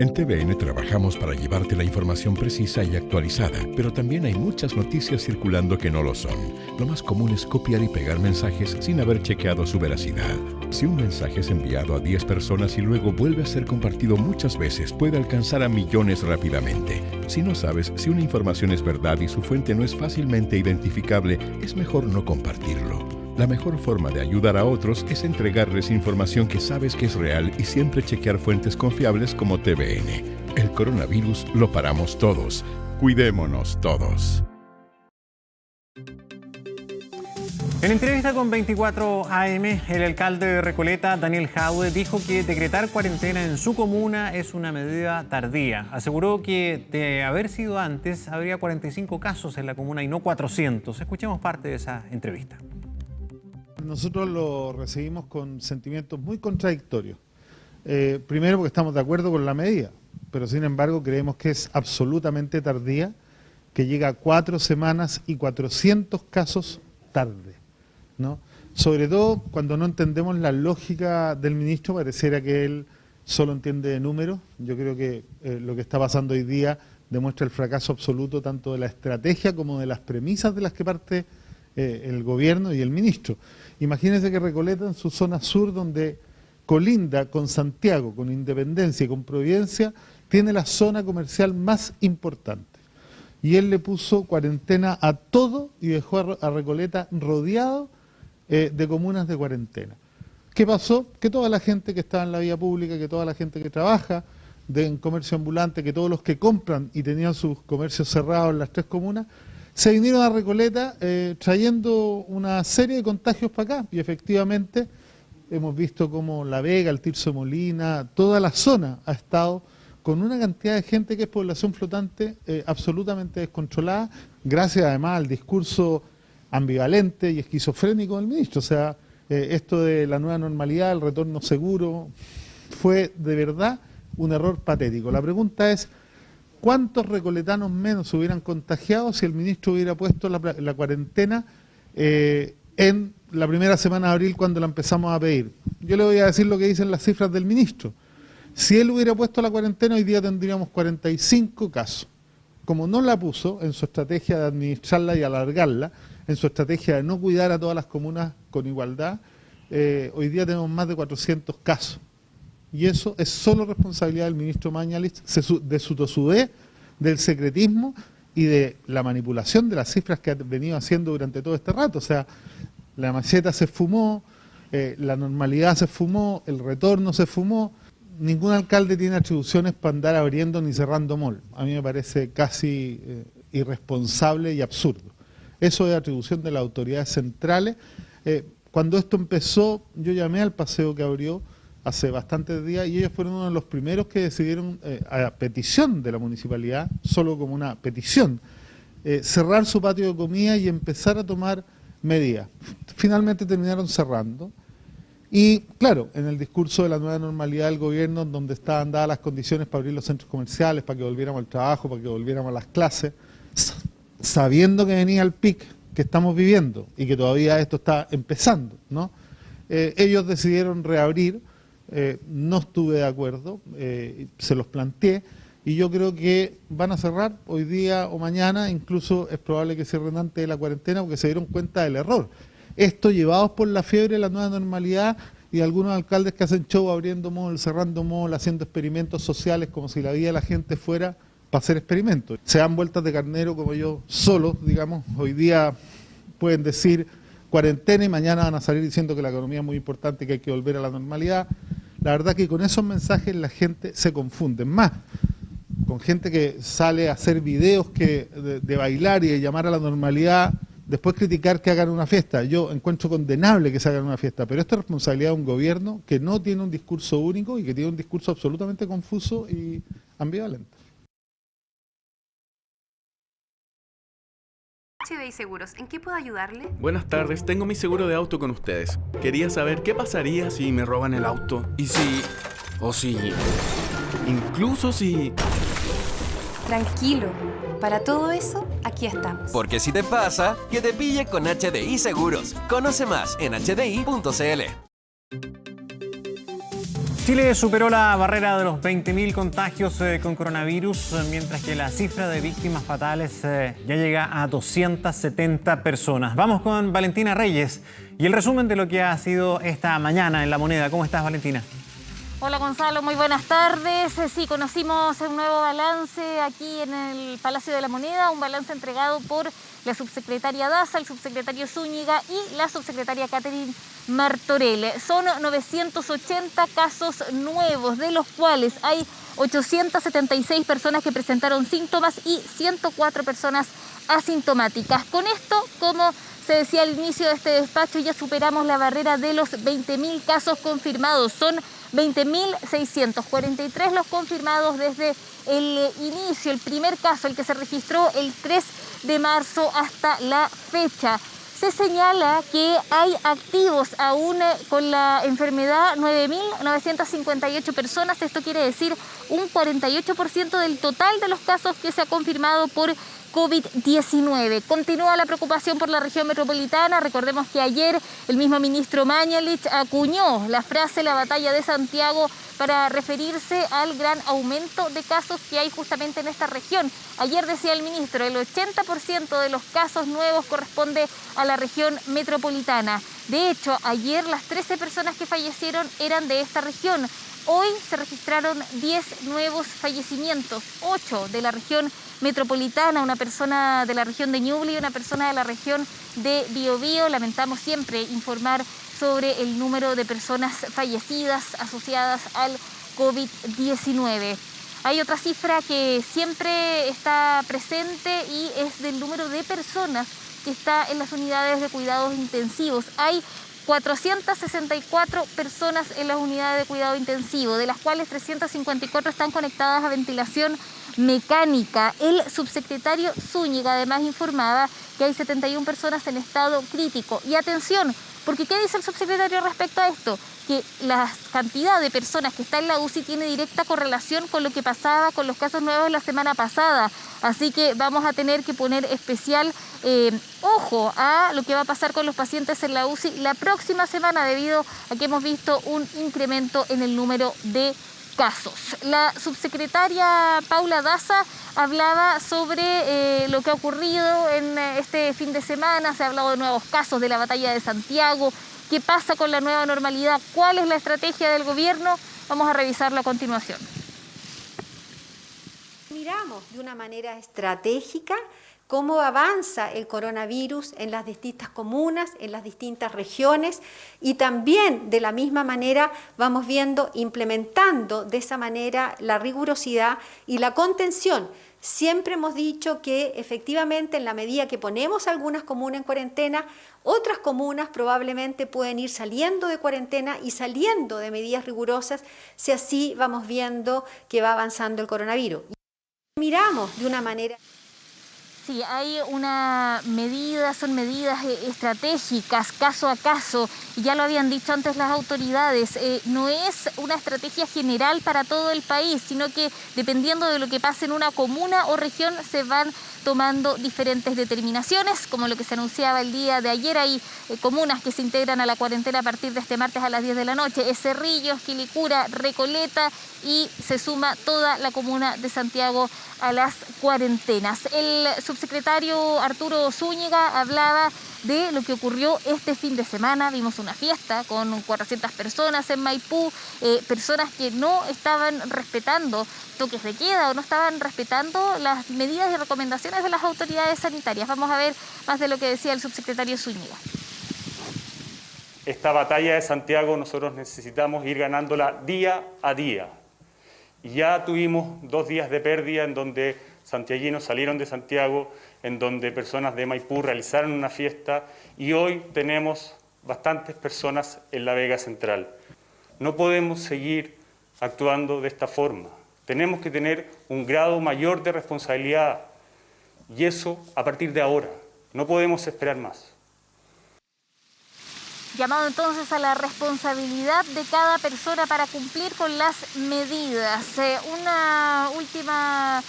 En TVN trabajamos para llevarte la información precisa y actualizada, pero también hay muchas noticias circulando que no lo son. Lo más común es copiar y pegar mensajes sin haber chequeado su veracidad. Si un mensaje es enviado a 10 personas y luego vuelve a ser compartido muchas veces, puede alcanzar a millones rápidamente. Si no sabes si una información es verdad y su fuente no es fácilmente identificable, es mejor no compartirlo. La mejor forma de ayudar a otros es entregarles información que sabes que es real y siempre chequear fuentes confiables como TVN. El coronavirus lo paramos todos. Cuidémonos todos. En entrevista con 24 AM, el alcalde de Recoleta, Daniel Jadwe, dijo que decretar cuarentena en su comuna es una medida tardía. Aseguró que de haber sido antes, habría 45 casos en la comuna y no 400. Escuchemos parte de esa entrevista. Nosotros lo recibimos con sentimientos muy contradictorios. Primero porque estamos de acuerdo con la medida, pero sin embargo creemos que es absolutamente tardía, que llega a 4 semanas y 400 casos tarde, ¿no? Sobre todo cuando no entendemos la lógica del ministro, pareciera que él solo entiende de números. Yo creo que lo que está pasando hoy día demuestra el fracaso absoluto tanto de la estrategia como de las premisas de las que parte el gobierno y el ministro. Imagínense que Recoleta, en su zona sur, donde colinda con Santiago, con Independencia y con Providencia, tiene la zona comercial más importante. Y él le puso cuarentena a todo y dejó a Recoleta rodeado de comunas de cuarentena. ¿Qué pasó? Que toda la gente que estaba en la vía pública, que toda la gente que trabaja en comercio ambulante, que todos los que compran y tenían sus comercios cerrados en las 3 comunas, se vinieron a Recoleta trayendo una serie de contagios para acá. Y efectivamente hemos visto como La Vega, el Tirso de Molina, toda la zona ha estado con una cantidad de gente que es población flotante absolutamente descontrolada, gracias además al discurso ambivalente y esquizofrénico del ministro. O sea, esto de la nueva normalidad, el retorno seguro, fue de verdad un error patético. La pregunta es, ¿cuántos recoletanos menos se hubieran contagiado si el ministro hubiera puesto la cuarentena en la primera semana de abril cuando la empezamos a pedir? Yo le voy a decir lo que dicen las cifras del ministro. Si él hubiera puesto la cuarentena, hoy día tendríamos 45 casos. Como no la puso en su estrategia de administrarla y alargarla, en su estrategia de no cuidar a todas las comunas con igualdad, hoy día tenemos más de 400 casos. Y eso es solo responsabilidad del ministro Mañalich, de su tosudez, del secretismo y de la manipulación de las cifras que ha venido haciendo durante todo este rato. O sea, la maceta se fumó, la normalidad se fumó, el retorno se fumó. Ningún alcalde tiene atribuciones para andar abriendo ni cerrando mall. A mí me parece casi irresponsable y absurdo. Eso es atribución de las autoridades centrales. Cuando esto empezó, yo llamé al paseo que abrió hace bastantes días y ellos fueron uno de los primeros que decidieron, a petición de la municipalidad, solo como una petición, cerrar su patio de comida y empezar a tomar medidas. Finalmente terminaron cerrando. Y claro, en el discurso de la nueva normalidad del gobierno, donde estaban dadas las condiciones para abrir los centros comerciales, para que volviéramos al trabajo, para que volviéramos a las clases, sabiendo que venía el pic que estamos viviendo y que todavía esto está empezando, ¿no? Ellos decidieron reabrir, no estuve de acuerdo, se los planteé, y yo creo que van a cerrar hoy día o mañana, incluso es probable que cierren antes de la cuarentena porque se dieron cuenta del error. Esto llevados por la fiebre de la nueva normalidad y algunos alcaldes que hacen show abriendo mall, cerrando mall, haciendo experimentos sociales como si la vida de la gente fuera para hacer experimentos. Se dan vueltas de carnero como yo solos, digamos. Hoy día pueden decir cuarentena y mañana van a salir diciendo que la economía es muy importante y que hay que volver a la normalidad. La verdad que con esos mensajes la gente se confunde. Más, con gente que sale a hacer videos de bailar y de llamar a la normalidad, después criticar que hagan una fiesta. Yo encuentro condenable que se hagan una fiesta, pero esto es responsabilidad de un gobierno que no tiene un discurso único y que tiene un discurso absolutamente confuso y ambivalente. HDI Seguros, ¿en qué puedo ayudarle? Buenas tardes, tengo mi seguro de auto con ustedes. Quería saber qué pasaría si me roban el auto. Y si... o si... incluso si... Tranquilo, para todo eso, aquí estamos. Porque si te pasa, que te pille con HDI Seguros. Conoce más en hdi.cl. Chile superó la barrera de los 20.000 contagios con coronavirus, mientras que la cifra de víctimas fatales ya llega a 270 personas. Vamos con Valentina Reyes y el resumen de lo que ha sido esta mañana en La Moneda. ¿Cómo estás, Valentina? Hola Gonzalo, muy buenas tardes. Sí, conocimos un nuevo balance aquí en el Palacio de la Moneda, un balance entregado por la subsecretaria Daza, el subsecretario Zúñiga y la subsecretaria Catherine Martorell. Son 980 casos nuevos, de los cuales hay 876 personas que presentaron síntomas y 104 personas asintomáticas. Con esto, como se decía al inicio de este despacho, ya superamos la barrera de los 20.000 casos confirmados. Son 20.643 los confirmados desde el inicio, el primer caso, el que se registró el 3 de marzo hasta la fecha. Se señala que hay activos aún con la enfermedad 9.958 personas. Esto quiere decir un 48% del total de los casos que se ha confirmado por COVID-19. Continúa la preocupación por la región metropolitana. Recordemos que ayer el mismo ministro Mañalich acuñó la frase "la batalla de Santiago para referirse al gran aumento de casos que hay justamente en esta región. Ayer decía el ministro, el 80% de los casos nuevos corresponde a la región metropolitana. De hecho, ayer las 13 personas que fallecieron eran de esta región. Hoy se registraron 10 nuevos fallecimientos, 8 de la región metropolitana, una persona de la región de Ñuble y una persona de la región de Biobío. Lamentamos siempre informar sobre el número de personas fallecidas asociadas al COVID-19. Hay otra cifra que siempre está presente y es del número de personas que está en las unidades de cuidados intensivos. Hay 464 personas en las unidades de cuidado intensivo, de las cuales 354 están conectadas a ventilación mecánica. El subsecretario Zúñiga además informaba que hay 71 personas en estado crítico. Y atención, porque ¿qué dice el subsecretario respecto a esto? Que la cantidad de personas que está en la UCI tiene directa correlación con lo que pasaba con los casos nuevos la semana pasada. Así que vamos a tener que poner especial ojo a lo que va a pasar con los pacientes en la UCI la próxima semana, debido a que hemos visto un incremento en el número de casos. La subsecretaria Paula Daza hablaba sobre lo que ha ocurrido en este fin de semana. Se ha hablado de nuevos casos, de la batalla de Santiago. ¿Qué pasa con la nueva normalidad? ¿Cuál es la estrategia del gobierno? Vamos a revisarlo a continuación. Miramos de una manera estratégica cómo avanza el coronavirus en las distintas comunas, en las distintas regiones, y también de la misma manera vamos viendo, implementando de esa manera la rigurosidad y la contención. Siempre hemos dicho que efectivamente en la medida que ponemos algunas comunas en cuarentena, otras comunas probablemente pueden ir saliendo de cuarentena y saliendo de medidas rigurosas, si así vamos viendo que va avanzando el coronavirus. Miramos de una manera... Sí, hay una medida, son medidas estratégicas, caso a caso, y ya lo habían dicho antes las autoridades, no es una estrategia general para todo el país, sino que dependiendo de lo que pase en una comuna o región se van tomando diferentes determinaciones, como lo que se anunciaba el día de ayer. Hay comunas que se integran a la cuarentena a partir de este martes a las 10 de la noche, es Cerrillos, Quilicura, Recoleta, y se suma toda la comuna de Santiago a las cuarentenas. El subsecretario Arturo Zúñiga hablaba de lo que ocurrió este fin de semana. Vimos una fiesta con 400 personas en Maipú, personas que no estaban respetando toques de queda o no estaban respetando las medidas y recomendaciones de las autoridades sanitarias. Vamos a ver más de lo que decía el subsecretario Zúñiga. Esta batalla de Santiago nosotros necesitamos ir ganándola día a día. Y ya tuvimos 2 días de pérdida en donde santiaguinos salieron de Santiago, en donde personas de Maipú realizaron una fiesta, y hoy tenemos bastantes personas en la Vega Central. No podemos seguir actuando de esta forma. Tenemos que tener un grado mayor de responsabilidad, y eso a partir de ahora. No podemos esperar más. Llamado entonces a la responsabilidad de cada persona para cumplir con las medidas. Una última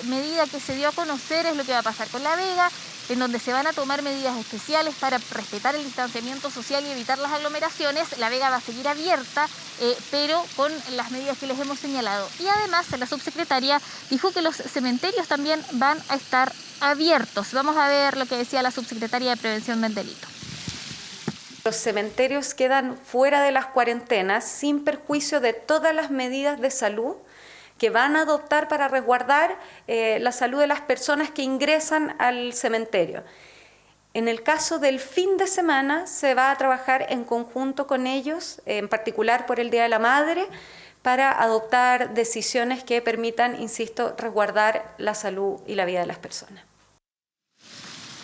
medida que se dio a conocer es lo que va a pasar con La Vega, en donde se van a tomar medidas especiales para respetar el distanciamiento social y evitar las aglomeraciones. La Vega va a seguir abierta, pero con las medidas que les hemos señalado. Y además la subsecretaria dijo que los cementerios también van a estar abiertos. Vamos a ver lo que decía la subsecretaria de Prevención del Delito. Los cementerios quedan fuera de las cuarentenas sin perjuicio de todas las medidas de salud que van a adoptar para resguardar la salud de las personas que ingresan al cementerio. En el caso del fin de semana se va a trabajar en conjunto con ellos, en particular por el Día de la Madre, para adoptar decisiones que permitan, insisto, resguardar la salud y la vida de las personas.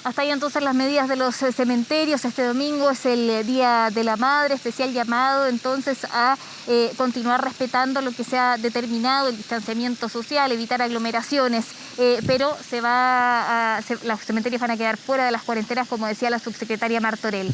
Hasta ahí entonces las medidas de los cementerios. Este domingo es el Día de la Madre, especial llamado entonces a continuar respetando lo que se ha determinado, el distanciamiento social, evitar aglomeraciones, pero los cementerios van a quedar fuera de las cuarentenas, como decía la subsecretaria Martorell.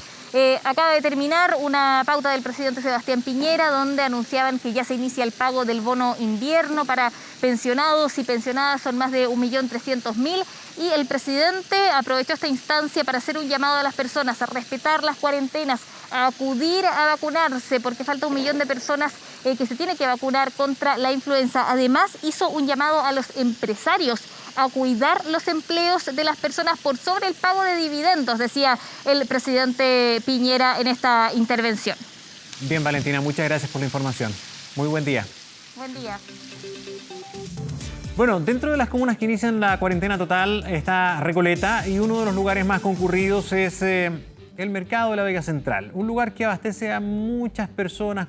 Acaba de terminar una pauta del presidente Sebastián Piñera, donde anunciaban que ya se inicia el pago del bono invierno para pensionados y pensionadas. Son más de 1.300.000, y el presidente aprovechó esta instancia para hacer un llamado a las personas a respetar las cuarentenas, a acudir a vacunarse, porque falta 1 millón de personas que se tiene que vacunar contra la influenza. Además, hizo un llamado a los empresarios a cuidar los empleos de las personas por sobre el pago de dividendos, decía el presidente Piñera en esta intervención. Bien, Valentina, muchas gracias por la información. Muy buen día. Buen día. Bueno, dentro de las comunas que inician la cuarentena total está Recoleta, y uno de los lugares más concurridos es el mercado de la Vega Central, un lugar que abastece a muchas personas